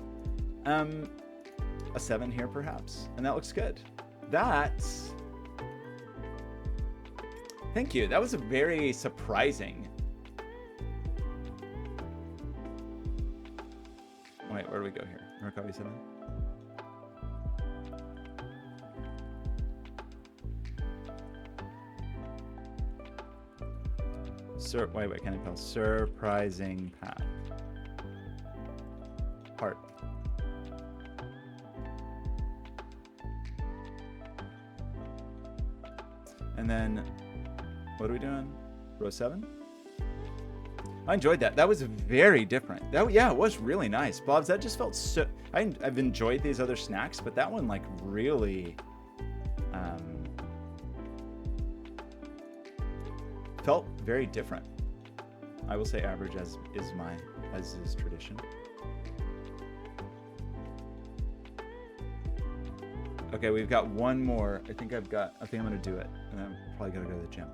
A 7 here perhaps, and that looks good. Thank you. That was a very surprising. Wait, where do we go here? Murakami 7. Wait, can I spell? Surprising path. Heart. And then, what are we doing? Row 7? I enjoyed that. That was very different. Yeah, it was really nice. Blobz, that just felt so... I've enjoyed these other snacks, but that one like really... felt very different. I will say average as is tradition. Okay, we've got one more. I think I'm gonna do it, and I'm probably gonna go to the gym.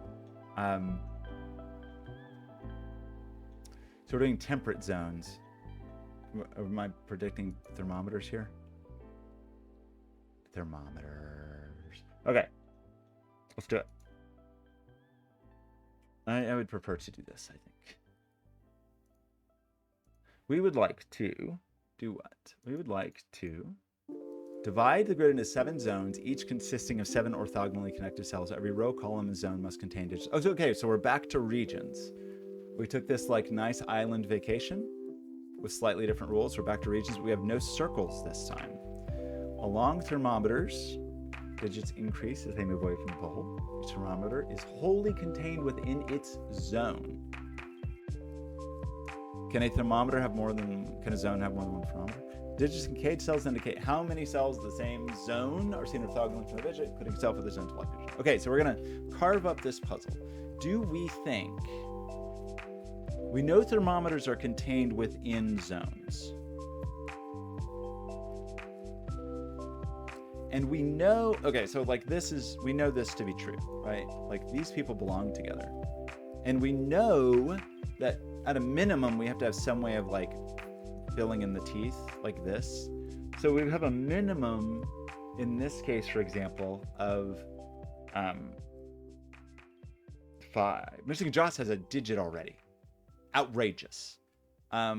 So we're doing temperate zones. Am I predicting thermometers here? Thermometers. Okay, let's do it. I would prefer to do this, I think. we would like to do what? We would like to divide the grid into 7 zones, each consisting of 7 orthogonally connected cells. Every row, column, and zone must contain digits. Oh, okay, so we're back to regions. We took this like nice island vacation with slightly different rules. We're back to regions. We have no circles this time. Along thermometers, digits increase as they move away from the pole. Each thermometer is wholly contained within its zone. Can a zone have more than one thermometer? Digits in cage cells indicate how many cells of the same zone are seen orthogonally from the digit, including self with the zone to like digit. Okay, so we're gonna carve up this puzzle. Do we think, we know thermometers are contained within zones. And we know, okay, so like we know this to be true, right? Like these people belong together. And we know that at a minimum, we have to have some way of like filling in the teeth like this. So we have a minimum, in this case, for example, of 5. Mr. Joss has a digit already. Outrageous. Let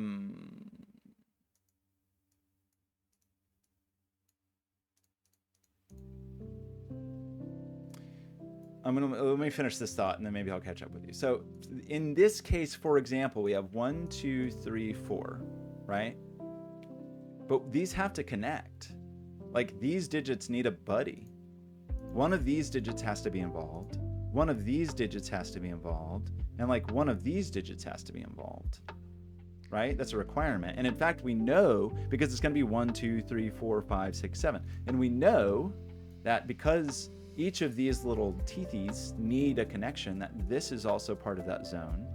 me finish this thought and then maybe I'll catch up with you. So in this case, for example, we have 1, 2, 3, 4, right? But these have to connect. Like these digits need a buddy. One of these digits has to be involved. One of these digits has to be involved. And like one of these digits has to be involved, right? That's a requirement. And in fact, we know, because it's going to be 1, 2, 3, 4, 5, 6, 7. And we know that because each of these little teethies need a connection, that this is also part of that zone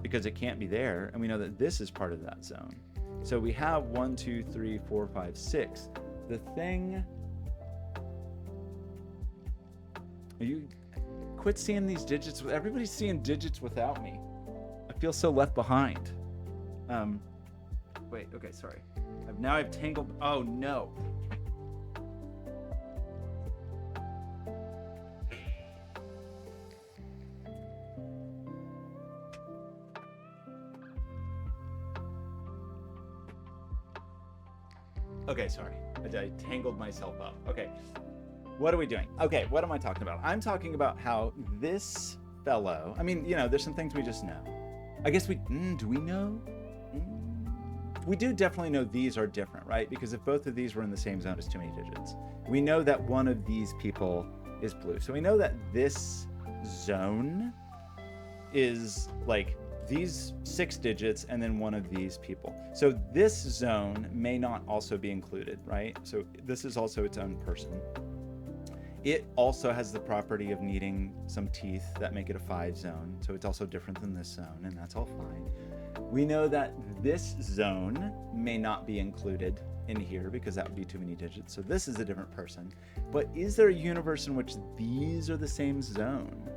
because it can't be there. And we know that this is part of that zone. So we have 1, 2, 3, 4, 5, 6. The thing, you quit seeing these digits. Everybody's seeing digits without me. I feel so left behind. Wait, okay, sorry. Now I've tangled, oh no. Okay, sorry. I tangled myself up. Okay. What are we doing? Okay, what am I talking about? I'm talking about how this fellow, I mean, you know, there's some things we just know. I guess do we know? We do definitely know these are different, right? Because if both of these were in the same zone, it's too many digits. We know that one of these people is blue. So we know that this zone is like these 6 digits and then one of these people. So this zone may not also be included, right? So this is also its own person. It also has the property of needing some teeth that make it a 5 zone. So it's also different than this zone, and that's all fine. We know that this zone may not be included in here because that would be too many digits. So this is a different person. But is there a universe in which these are the same zone?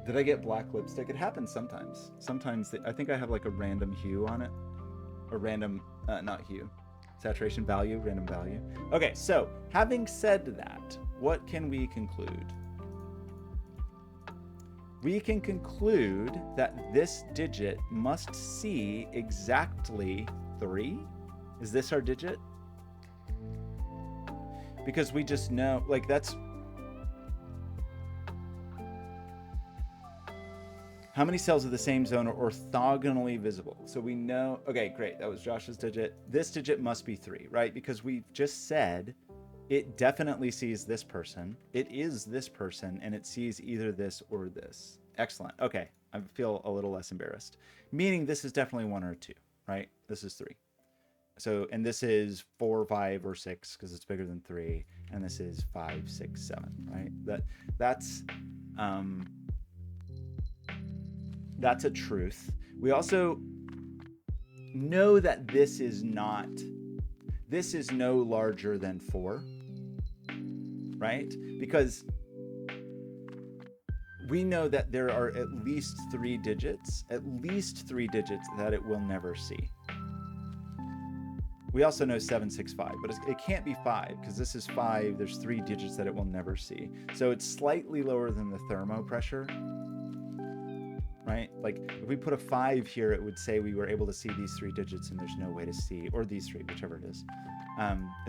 Did I get black lipstick? It happens sometimes. Sometimes I think I have like a random hue on it. A random, not hue. Saturation value, random value. Okay, so having said that, what can we conclude? We can conclude that this digit must see exactly 3. Is this our digit? Because we just know, like that's, how many cells of the same zone are orthogonally visible? So we know, okay, great, that was Josh's digit. This digit must be 3, right? Because we've just said it definitely sees this person. It is this person, and it sees either this or this. Excellent, okay, I feel a little less embarrassed. Meaning this is definitely 1 or 2, right? This is 3. So, and this is 4, 5, or 6, because it's bigger than 3. And this is 5, 6, 7, right? That's a truth. We also know that this is no larger than 4, right? Because we know that there are at least 3 digits that it will never see. We also know 7, 6, 5, but it can't be 5 because this is 5. There's 3 digits that it will never see. So it's slightly lower than the thermo pressure. right? Like if we put a 5 here, it would say we were able to see these 3 digits and there's no way to see, or these 3, whichever it is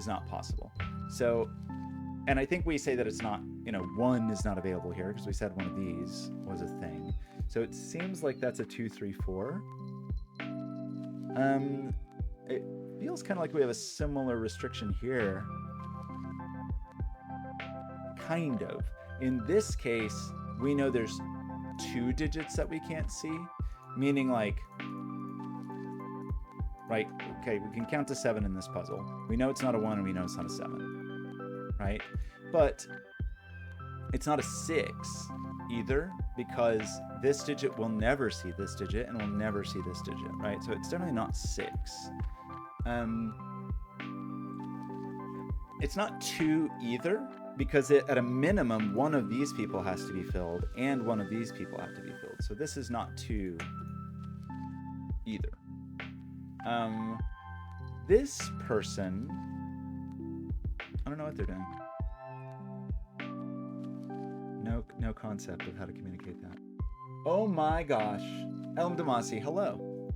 not possible. So, and I think we say that it's not, 1 is not available here because we said one of these was a thing. So it seems like that's a 2, 3, 4. It feels kind of like we have a similar restriction here. Kind of. In this case, we know there's 2 digits that we can't see, meaning like, right, okay, we can count to 7 in this puzzle. We know it's not a 1 and we know it's not a 7, right? But it's not a 6 either, because this digit will never see this digit and will never see this digit, right? So it's definitely not 6. It's not 2 either, because at a minimum, one of these people has to be filled and one of these people have to be filled. So this is not 2 either. This person, I don't know what they're doing. No concept of how to communicate that. Oh my gosh. Elm Damasi, hello.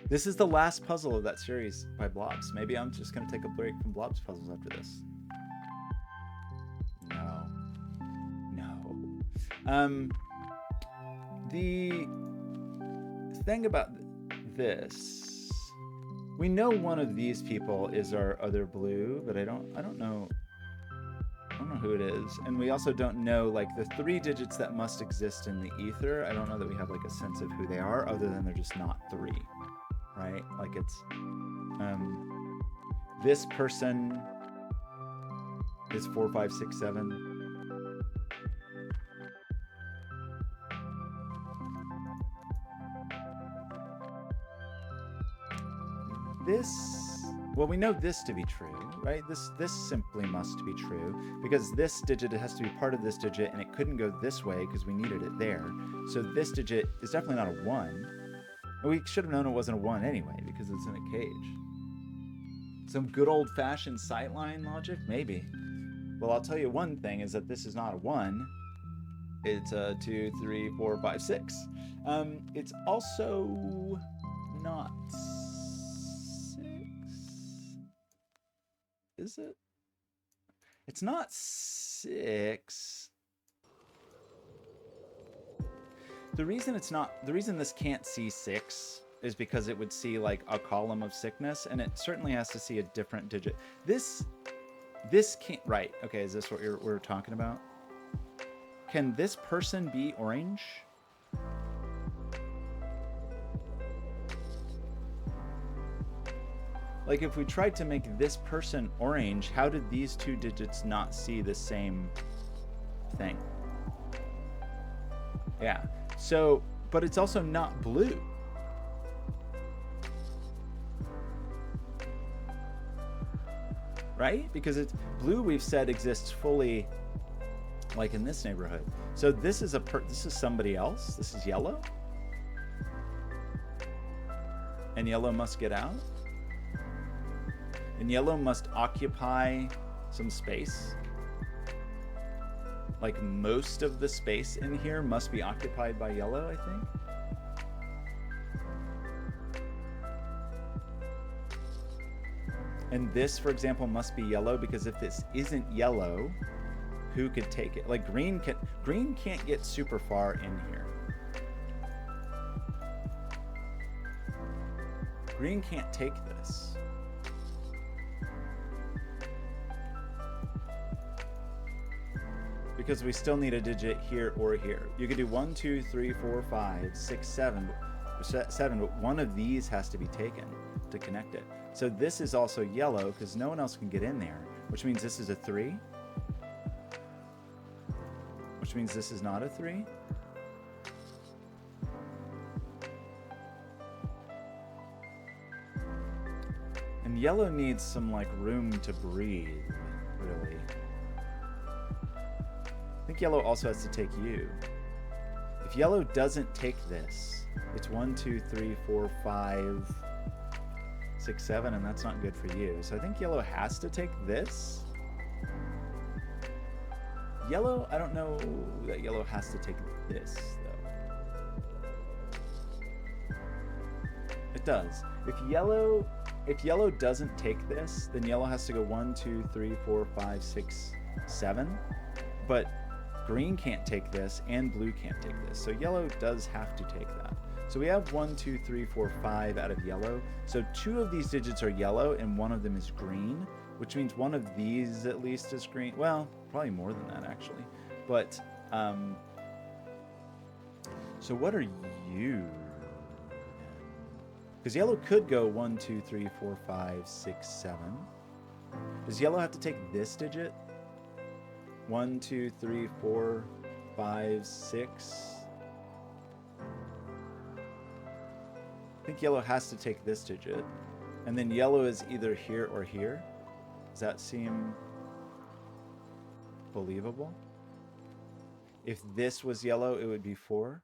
This is the last puzzle of that series by Blobz. Maybe I'm just going to take a break from Blobz puzzles after this. No. The thing about this, we know one of these people is our other blue, but I don't know who it is. And we also don't know like the 3 digits that must exist in the ether. I don't know that we have like a sense of who they are other than they're just not 3, right? Like it's this person is 4, 5, 6, 7. Well, we know this to be true, right? This simply must be true because this digit has to be part of this digit and it couldn't go this way because we needed it there. So this digit is definitely not a 1. We should have known it wasn't a 1 anyway because it's in a cage. Some good old-fashioned sightline logic? Maybe. Well, I'll tell you one thing is that this is not a 1. It's a 2, 3, 4, 5, 6. It's also not 6. Is it? It's not 6. The reason this can't see 6 is because it would see like a column of sickness, and it certainly has to see a different digit. This can't, right? Okay, is this what we're talking about? Can this person be orange? Like if we tried to make this person orange, how did these 2 digits not see the same thing? Yeah, so, but it's also not blue. Right? Because it's blue, we've said exists fully like in this neighborhood. So this is this is somebody else. This is yellow. And yellow must get out. And yellow must occupy some space. Like most of the space in here must be occupied by yellow, I think. And this, for example, must be yellow because if this isn't yellow, who could take it? Like green can't get super far in here. Green can't take this. Because we still need a digit here or here. You could do 1, 2, 3, 4, 5, 6, 7, but one of these has to be taken to connect it. So this is also yellow because no one else can get in there, which means this is a 3. Which means this is not a 3. And yellow needs some like room to breathe, really. I think yellow also has to take you. If yellow doesn't take this, it's 1, 2, 3, 4, 5, 6, 7, and that's not good for you. So I think yellow has to take this. Yellow, I don't know that yellow has to take this, though. does. If yellow doesn't take this, then yellow has to go 1, 2, 3, 4, 5, 6, 7. But green can't take this and blue can't take this. So yellow does have to take that. So we have 1, 2, 3, 4, 5 out of yellow. So 2 of these digits are yellow and 1 of them is green, which means 1 of these at least is green. Well, probably more than that actually. But so what are you? Because yellow could go 1, 2, 3, 4, 5, 6, 7. Does yellow have to take this digit? 1, 2, 3, 4, 5, 6. I think yellow has to take this digit. And then yellow is either here or here. Does that seem believable? If this was yellow, it would be 4.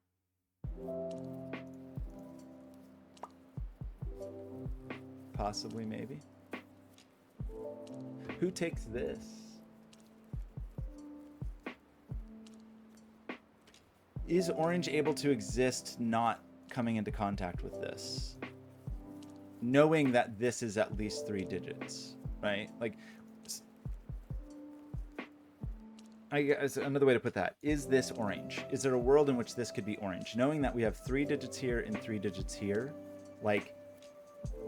Possibly, maybe. Who takes this? Is orange able to exist not coming into contact with this? Knowing that this is at least 3 digits, right? Like, I guess another way to put that, is this orange? Is there a world in which this could be orange? Knowing that we have 3 digits here and 3 digits here, like,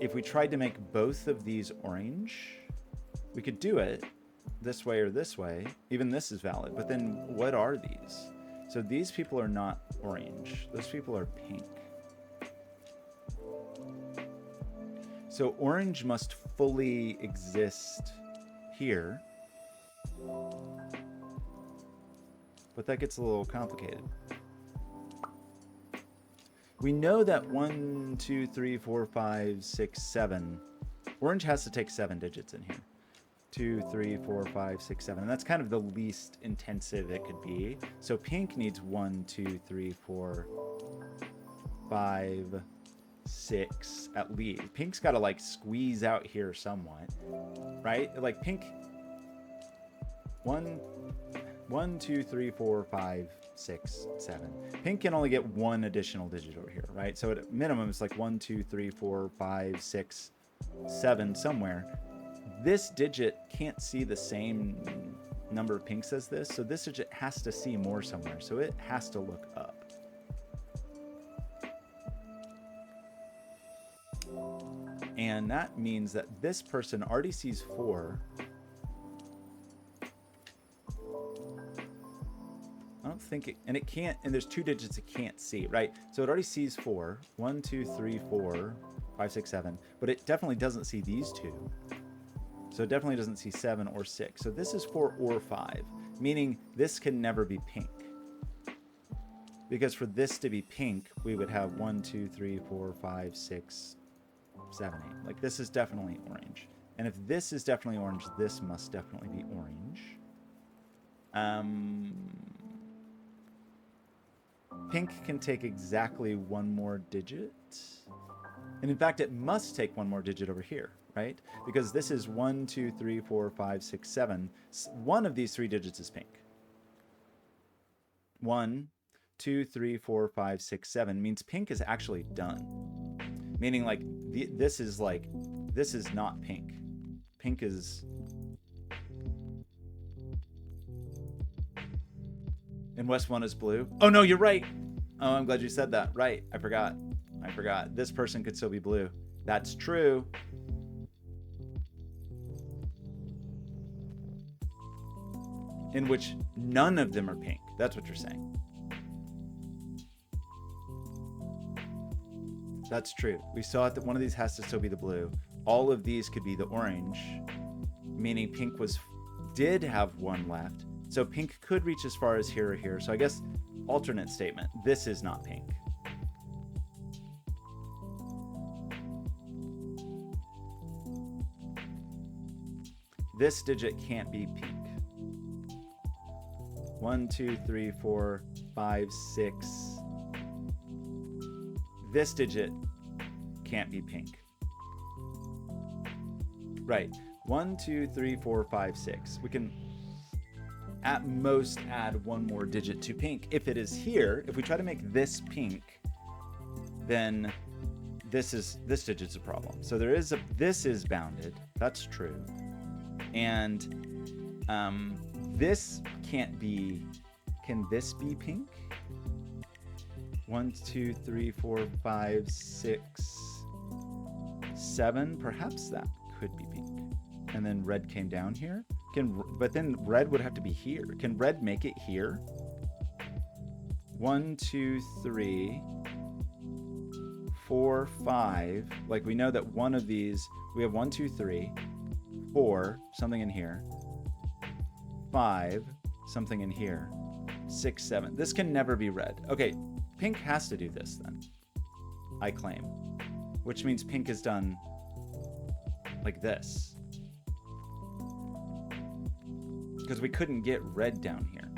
if we tried to make both of these orange, we could do it this way or this way. Even this is valid, but then what are these? So these people are not orange. Those people are pink. So orange must fully exist here. But that gets a little complicated. We know that 1, 2, 3, 4, 5, 6, 7. Orange has to take 7 digits in here. 2, 3, 4, 5, 6, 7. And that's kind of the least intensive it could be. So pink needs 1, 2, 3, 4, 5, 6 at least. Pink's got to like squeeze out here somewhat, right? Like pink. 1, 2, 3, 4, 5, 6, 7. Pink can only get 1 additional digit over here, right? So at minimum, it's like 1, 2, 3, 4, 5, 6, 7 somewhere. This digit can't see the same number of pinks as this, so this digit has to see more somewhere. So it has to look up. And that means that this person already sees 4. I don't think it, and it can't, and there's 2 digits it can't see, right? So it already sees 4. 1, 2, 3, 4, 5, 6, 7. But it definitely doesn't see these 2. So it definitely doesn't see 7 or 6. So this is 4 or 5, meaning this can never be pink. Because for this to be pink, we would have 1, 2, 3, 4, 5, 6, 7, 8. Like this is definitely orange. And if this is definitely orange, this must definitely be orange. Pink can take exactly 1 more digit. And in fact, it must take 1 more digit over here, right? Because this is 1, 2, 3, 4, 5, 6, 7. One of these 3 digits is pink. 1, 2, 3, 4, 5, 6, 7 means pink is actually done. Meaning like this is not pink. Pink is... And West 1 is blue. Oh no, you're right. Oh, I'm glad you said that. Right, I forgot. This person could still be blue. That's true. In which none of them are pink. That's what you're saying. That's true. We saw it that one of these has to still be the blue. All of these could be the orange, meaning pink did have 1 left. So pink could reach as far as here or here. So I guess alternate statement. This is not pink. This digit can't be pink. 1, 2, 3, 4, 5, 6. This digit can't be pink. Right. 1, 2, 3, 4, 5, 6. We can at most add 1 more digit to pink. If it is here, if we try to make this pink, then this digit's a problem. So this is bounded. That's true. And this can't be. Can this be pink? 1, 2, 3, 4, 5, 6, 7. Perhaps that could be pink. And then red came down here. But then red would have to be here. Can red make it here? 1, 2, 3, 4, 5. Like we know that one of these, we have 1, 2, 3, 4, something in here, 5, something in here, 6, 7. This can never be red. Okay, pink has to do this then, I claim, which means pink is done like this. Because we couldn't get red down here.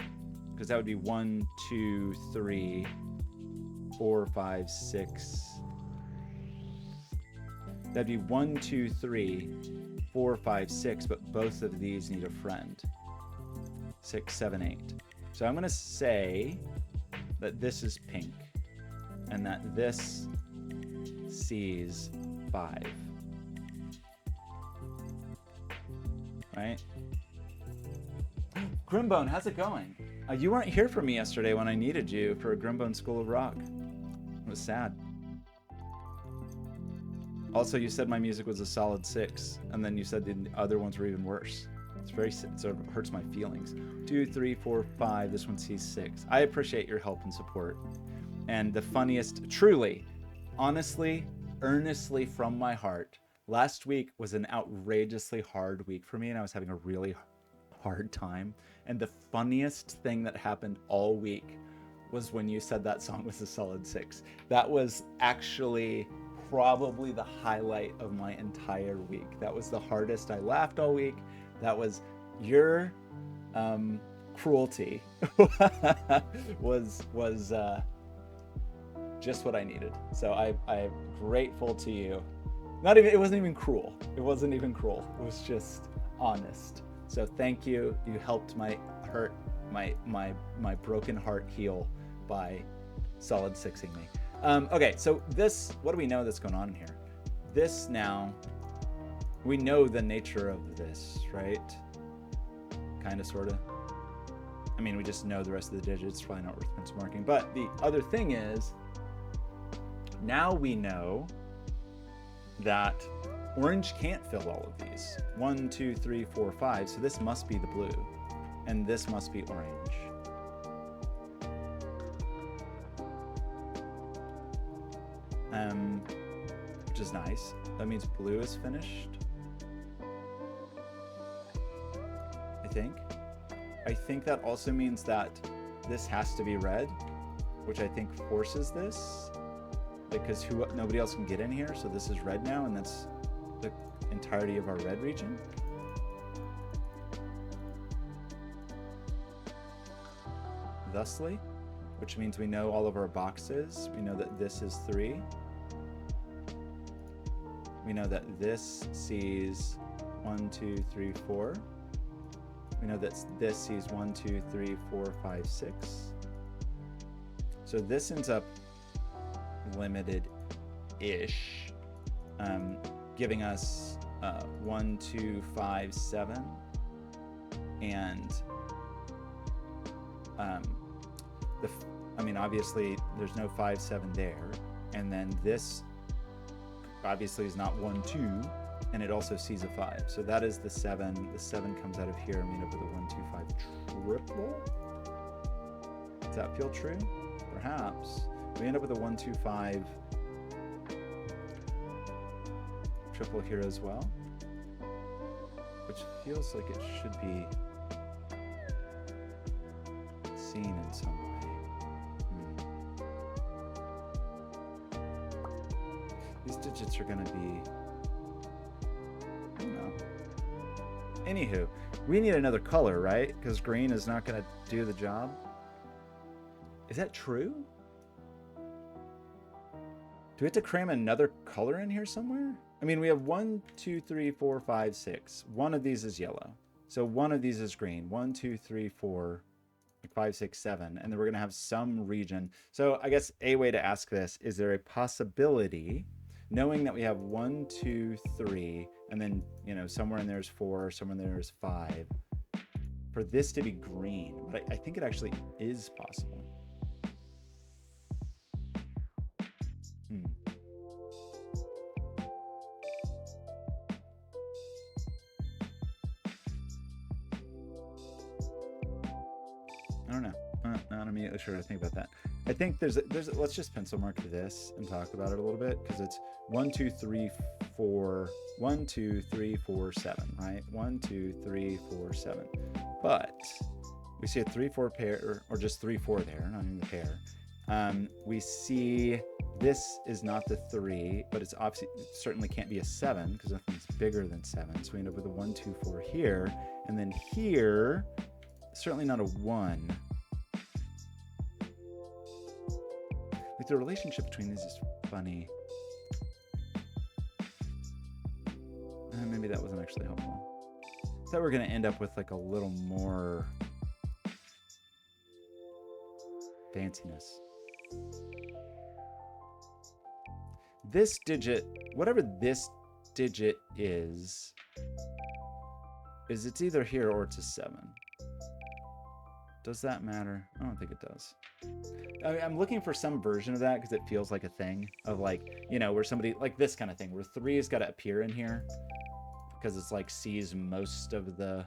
Because that would be 1, 2, 3, 4, 5, 6. That'd be 1, 2, 3, 4, 5, 6, but both of these need a friend. 6, 7, 8. So I'm going to say that this is pink and that this sees 5. Right? Grimbone, how's it going? You weren't here for me yesterday when I needed you for a Grimbone School of Rock. It was sad. Also, you said my music was a solid 6, and then you said the other ones were even worse. It's very, it sort of hurts my feelings. 2, 3, 4, 5. This one sees 6. I appreciate your help and support. And the funniest, truly, honestly, earnestly from my heart, last week was an outrageously hard week for me, and I was having a really hard time. And the funniest thing that happened all week was when you said that song was a solid 6. That was actually probably the highlight of my entire week. That was the hardest. I laughed all week. That was your cruelty was just what I needed. So I'm grateful to you. It wasn't even cruel. It wasn't even cruel. It was just honest. So thank you. You helped my broken heart heal by solid 6ing me. Okay, so this, what do we know that's going on in here? This now, we know the nature of this, right? Kind of, sort of. I mean, we just know the rest of the digits, probably not worth benchmarking. But the other thing is, now we know that orange can't fill all of these. 1, 2, 3, 4, 5. So this must be the blue, and this must be orange. Which is nice. That means blue is finished. I think that also means that this has to be red, which I think forces this, because nobody else can get in here. So this is red now, and that's the entirety of our red region. Thusly, which means we know all of our boxes. We know that this is 3. We know that this sees 1, 2, 3, 4. We know that this sees 1, 2, 3, 4, 5, 6. So this ends up limited-ish, giving us 1, 2, 5, 7, and I mean, obviously there's no 5, 7 there, and then this obviously is not 1, 2, and it also sees a 5. So that is the 7. The 7 comes out of here, and we end up with a 1, 2, 5 triple. Does that feel true? Perhaps. We end up with a 1, 2, 5 triple here as well, which feels like it should be seen in some way. These digits are going to be, I don't know. Anywho, we need another color, right? Because green is not going to do the job. Is that true? Do we have to cram another color in here somewhere? I mean, we have 1, 2, 3, 4, 5, 6. One of these is yellow. So one of these is green. 1, 2, 3, 4, 5, 6, 7. And then we're going to have some region. So I guess a way to ask this, is there a possibility knowing that we have 1, 2, 3, and then, you know, somewhere in there is 4, somewhere in there is 5, for this to be green, but I think it actually is possible. I don't know. Not immediately sure to think about that. I think there's let's just pencil mark this and talk about it a little bit, because it's 1, 2, 3, 4, 1, 2, 3, 4, 7, right? 1, 2, 3, 4, 7. But we see a 3, 4 pair, or just 3, 4 there, not even the pair. We see this is not the 3, but it's obviously, it certainly can't be a 7 because nothing's bigger than 7. So we end up with a 1, 2, 4 here, and then here, certainly not a 1. Like, the relationship between these is funny. Maybe that wasn't actually helpful. I thought we were going to end up with like a little more fanciness. This digit, whatever this digit is it's either here or it's a 7. Does that matter? I don't think it does. I'm looking for some version of that because it feels like a thing of, like, you know, where somebody, like this kind of thing, where 3 has got to appear in here because it's like sees most of the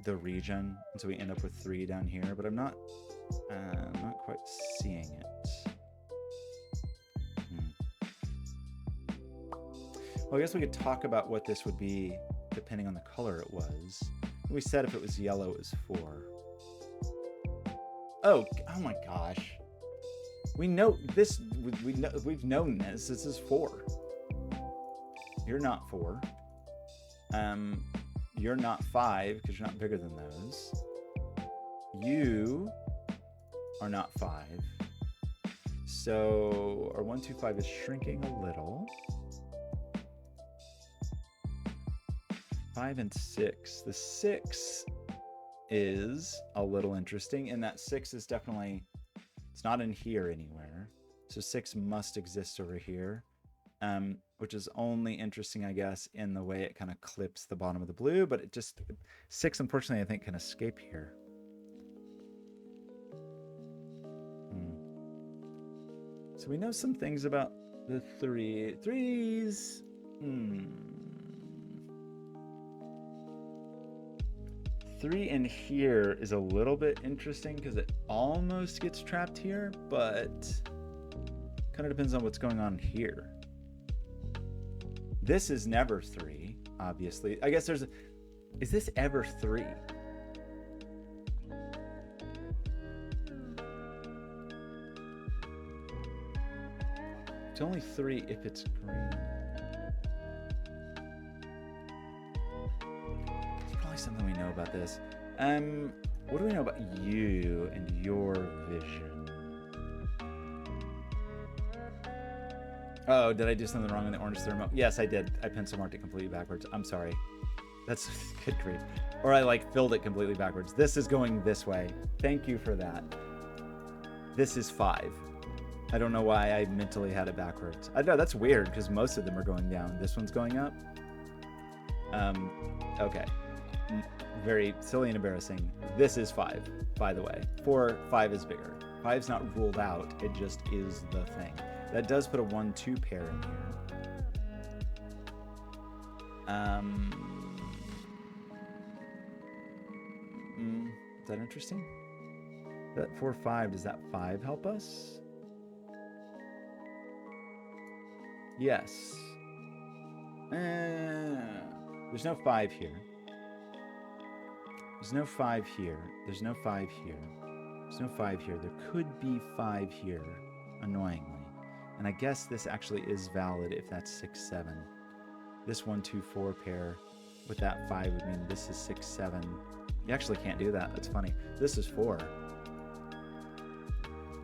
region, and so we end up with 3 down here, but I'm not quite seeing it. Well, I guess we could talk about what this would be depending on the color it was. We said if it was yellow, it was 4. Oh my gosh. We know this. We've known this. This is 4. You're not 4. You're not 5 because you're not bigger than those. You are not 5. So our 1, 2, 5 is shrinking a little. 5 and 6. The 6 is a little interesting, and that 6 is definitely, it's not in here anywhere. So 6 must exist over here, which is only interesting, I guess, in the way it kind of clips the bottom of the blue, but it just, 6, unfortunately, I think can escape here. So we know some things about the 3s. 3 in here is a little bit interesting because it almost gets trapped here, but kind of depends on what's going on here. This is never 3, obviously. I guess there's is this ever 3? It's only 3 if it's green. Something we know about this. What do we know about you and your vision? Oh, did I do something wrong in the orange thermo? Yes, I did. I pencil marked it completely backwards. I'm sorry. That's good grief. Or I like filled it completely backwards. This is going this way. Thank you for that. This is 5. I don't know why I mentally had it backwards. I know that's weird because most of them are going down. This one's going up. Okay. Very silly and embarrassing. This is 5, by the way. 5 is bigger. 5's not ruled out. It just is the thing. That does put a 1, 2 pair in here. Is that interesting? That 4, 5. Does that 5 help us? Yes. There's no 5 here. There's no 5 here. There's no 5 here. There's no 5 here. There could be 5 here, annoyingly. And I guess this actually is valid if that's 6, 7. This 1, 2, 4 pair with that 5 would mean this is 6, 7. You actually can't do that. That's funny. This is 4.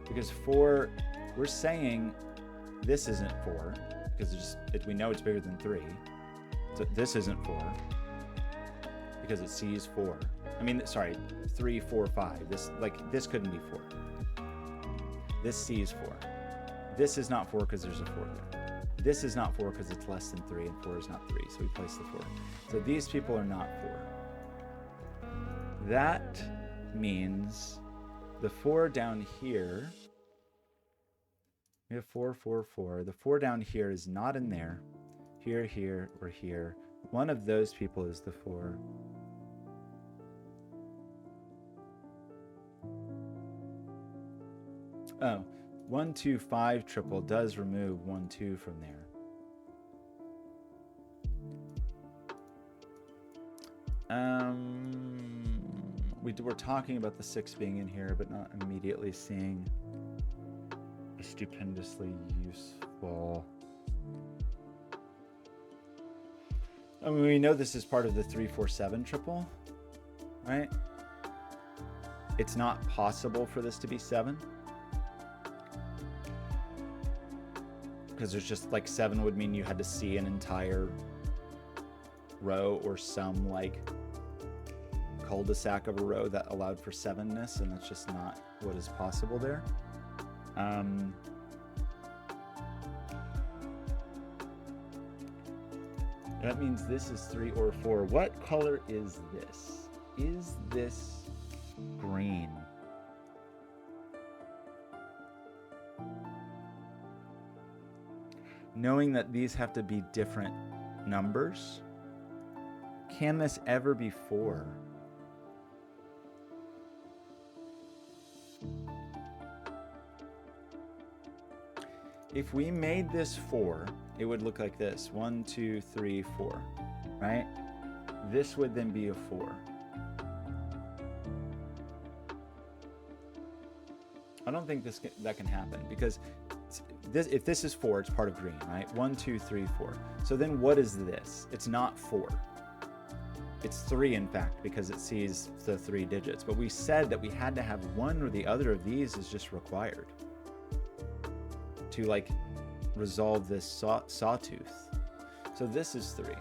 Because 4, we're saying this isn't 4 because we know it's bigger than 3. So this isn't 4 because it sees 4. I mean, sorry, 3, 4, 5. This couldn't be 4. This sees 4. This is not 4 because there's a 4 there. This is not 4 because it's less than 3, and 4 is not 3, so we place the 4. So these people are not 4. That means the 4 down here, we have 4, 4, 4. The 4 down here is not in there. Here, here, or here. One of those people is the 4. Oh, 1, 2, 5 triple does remove 1, 2 from there. We're talking about the 6 being in here, but not immediately seeing stupendously useful. I mean, we know this is part of the 3, 4, 7 triple, right? It's not possible for this to be 7. Because there's just like 7 would mean you had to see an entire row or some like cul-de-sac of a row that allowed for 7-ness, and that's just not what is possible there. That means this is 3 or 4. What color is this? Is this green? Knowing that these have to be different numbers, can this ever be 4? If we made this 4, it would look like this. 1, 2, 3, 4, right? This would then be a 4. I don't think that can happen, because if this is 4, it's part of green, right? 1, 2, 3, 4. So then what is this? It's not 4. It's 3, in fact, because it sees the 3 digits. But we said that we had to have one or the other of these is just required to like resolve this sawtooth. So this is 3.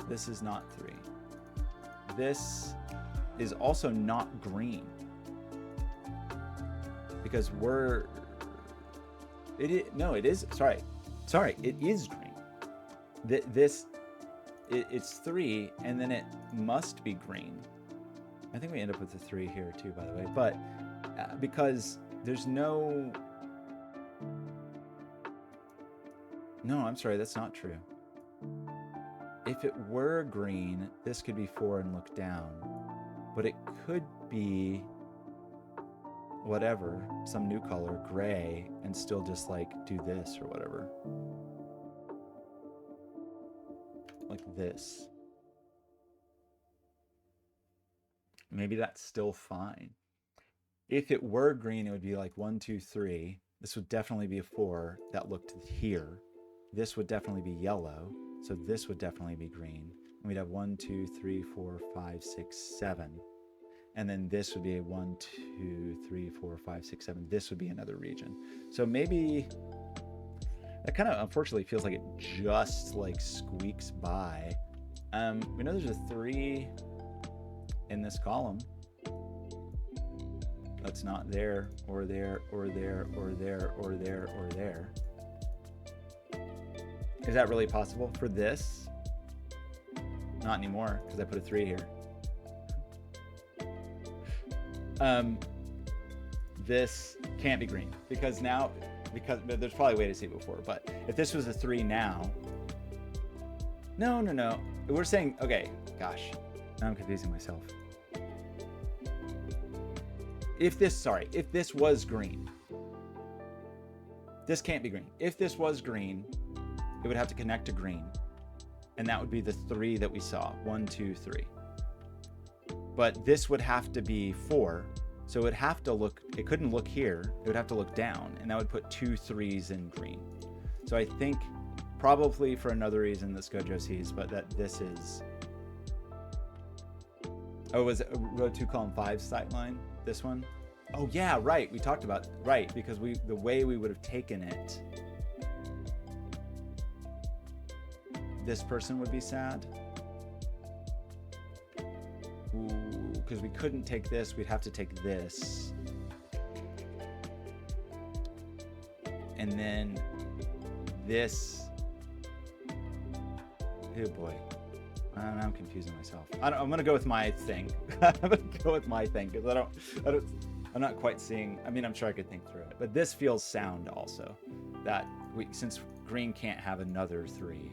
This is not 3. This is also not green, because it is green. It's 3, and then it must be green. I think we end up with a 3 here too, by the way, but because there's no, I'm sorry, that's not true. If it were green, this could be 4 and look down, but it could be whatever, some new color, gray, and still just like do this or whatever. Like this. Maybe that's still fine. If it were green, it would be like 1, 2, 3. This would definitely be a 4 that looked here. This would definitely be yellow. So this would definitely be green. And we'd have 1, 2, 3, 4, 5, 6, 7. And then this would be a 1, 2, 3, 4, 5, 6, 7. This would be another region. So maybe that kind of unfortunately feels like it just like squeaks by. We know there's a 3 in this column. That's not there, or there, or there, or there, or there, or there. Is that really possible for this? Not anymore, because I put a 3 here. This can't be green, because there's probably a way to see it before, but if this was a 3 now, no. We're saying, okay, gosh, now I'm confusing myself. If this was green, this can't be green. If this was green, it would have to connect to green, and that would be the 3 that we saw, 1, 2, 3. But this would have to be 4, so it couldn't look here, it would have to look down, and that would put 2 3s in green. So I think probably for another reason that Skojo sees, but that this is, was it row 2 column 5 sight line, this one? Oh yeah, right, we talked about, right, because the way we would have taken it, this person would be sad. Because we couldn't take this, we'd have to take this. And then this, oh boy, I'm confusing myself. I'm gonna go with my thing. I'm gonna go with my thing because I'm not quite seeing. I mean, I'm sure I could think through it, but this feels sound also. That since green can't have another 3,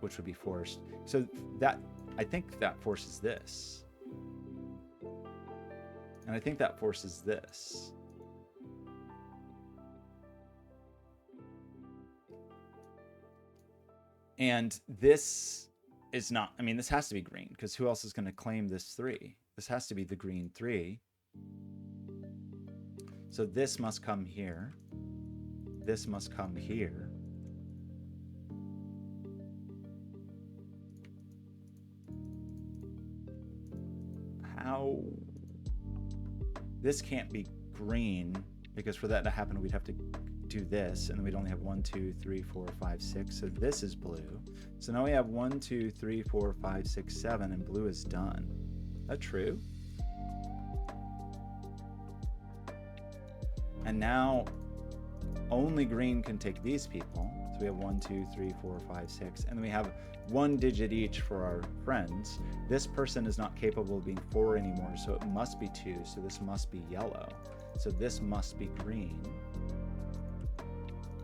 which would be forced. So that, I think that forces this, and I think that forces this. And this is not, I mean, this has to be green because who else is going to claim this 3? This has to be the green 3. So this must come here. This must come here. How? This can't be green because for that to happen, we'd have to do this, and then we'd only have 1, 2, 3, 4, 5, 6. So this is blue. So now we have 1, 2, 3, 4, 5, 6, 7, and blue is done. Is that true? And now only green can take these people. So we have 1, 2, 3, 4, 5, 6, and then we have 1 digit each for our friends. This person is not capable of being 4 anymore, so it must be 2. So this must be yellow. So this must be green.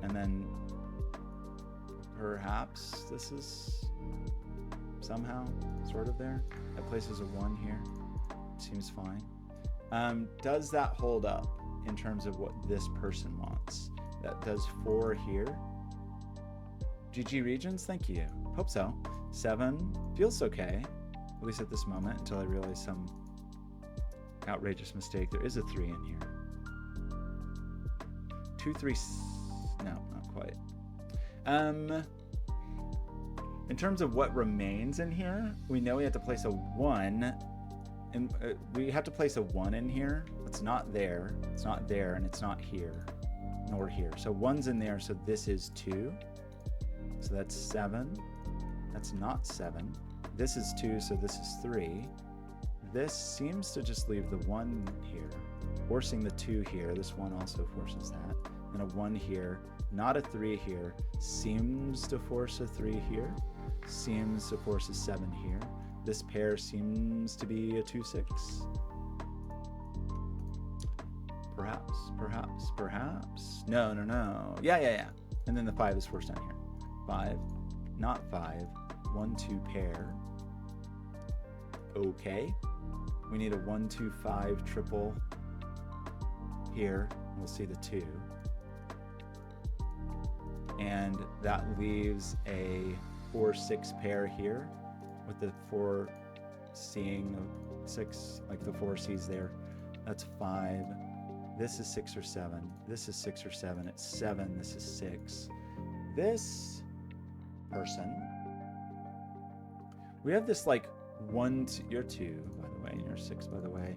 And then perhaps this is somehow sort of there. That places a 1 here. Seems fine. Does that hold up in terms of what this person wants? That does 4 here. GG Regions, thank you. Hope so. 7 feels okay, at least at this moment, until I realize some outrageous mistake. There is a 3 in here. 2, 3, no, not quite. In terms of what remains in here, we know we have to place a 1, and we have to place a 1 in here. It's not there, it's not there, and it's not here, nor here. So 1's in there, so this is 2. So that's 7. That's not 7. This is 2, so this is 3. This seems to just leave the 1 here, forcing the 2 here. This 1 also forces that. And a 1 here, not a 3 here. Seems to force a 3 here. Seems to force a 7 here. This pair seems to be a 2, 6. Perhaps, perhaps, perhaps. No, no, no. Yeah. And then the 5 is forced down here. 5, not 5. 1, 2 pair. Okay. We need a 1, 2, 5 triple here. We'll see the 2. And that leaves a 4, 6 pair here with the 4 seeing 6, like the 4 C's there. That's 5. This is 6 or 7. This is 6 or 7. It's 7. This is 6. This person, we have this like 1, 2, you're 2, by the way, and you're 6, by the way.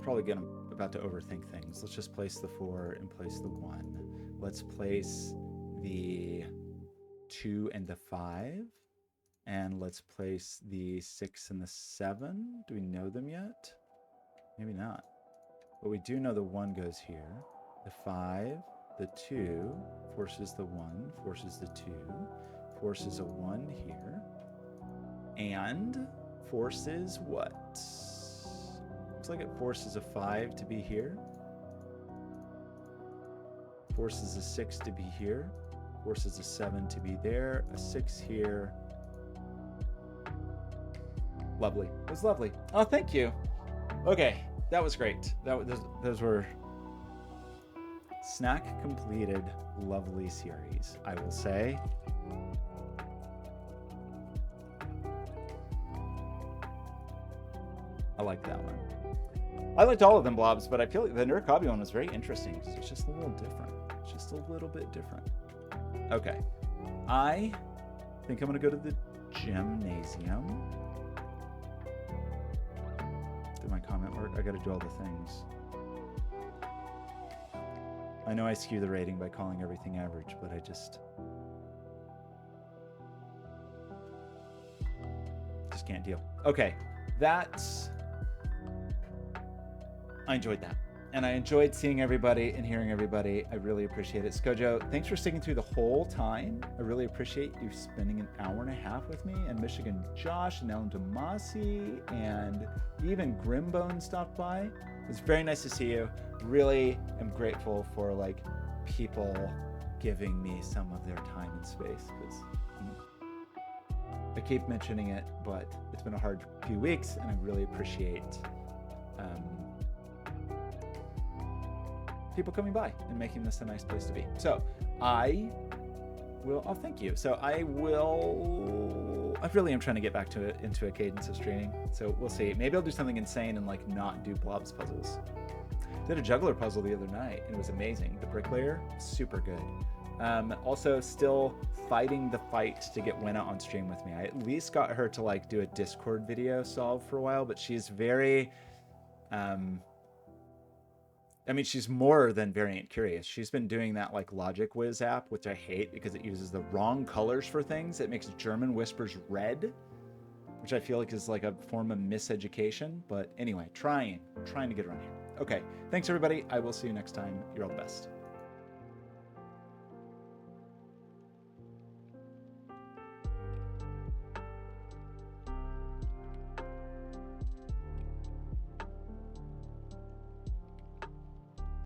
Probably about to overthink things. Let's just place the 4 and place the 1. Let's place the 2 and the 5. And let's place the 6 and the 7. Do we know them yet? Maybe not. But we do know the 1 goes here. The 5, the 2 forces the 1, forces the 2, forces a 1 here. And forces what? Looks like it forces a 5 to be here. Forces a 6 to be here. Forces a 7 to be there. A 6 here. Lovely. It was lovely. Oh, thank you. Okay, that was great. Those were snack completed, lovely series, I will say. I like that one. I liked all of them, Blobz, but I feel like the Nerd Hobby one was very interesting. It's just a little different. It's just a little bit different. Okay. I think I'm going to go to the gymnasium. Did my comment work? I got to do all the things. I know I skew the rating by calling everything average, but I just can't deal. Okay. I enjoyed that. and I enjoyed seeing everybody and hearing everybody. I really appreciate it. Skojo, thanks for sticking through the whole time. I really appreciate you spending an hour and a half with me. And Michigan Josh and Ellen Damasi and even Grimbone stopped by. It was very nice to see you. Really am grateful for like people giving me some of their time and space, because I keep mentioning it, but it's been a hard few weeks, and I really appreciate people coming by and making this a nice place to be. So I will, oh, thank you. So I really am trying to get back to into a cadence of streaming. So we'll see. Maybe I'll do something insane and like not do Blobz puzzles. Did a juggler puzzle the other night and it was amazing. The bricklayer, super good. Also still fighting the fight to get Wenna on stream with me. I at least got her to like do a Discord video solve for a while, but she's very, I mean, she's more than variant curious. She's been doing that like Logic Whiz app, which I hate because it uses the wrong colors for things. It makes German whispers red, which I feel like is like a form of miseducation. But anyway, trying to get around here. Okay, thanks everybody. I will see you next time. You're all the best.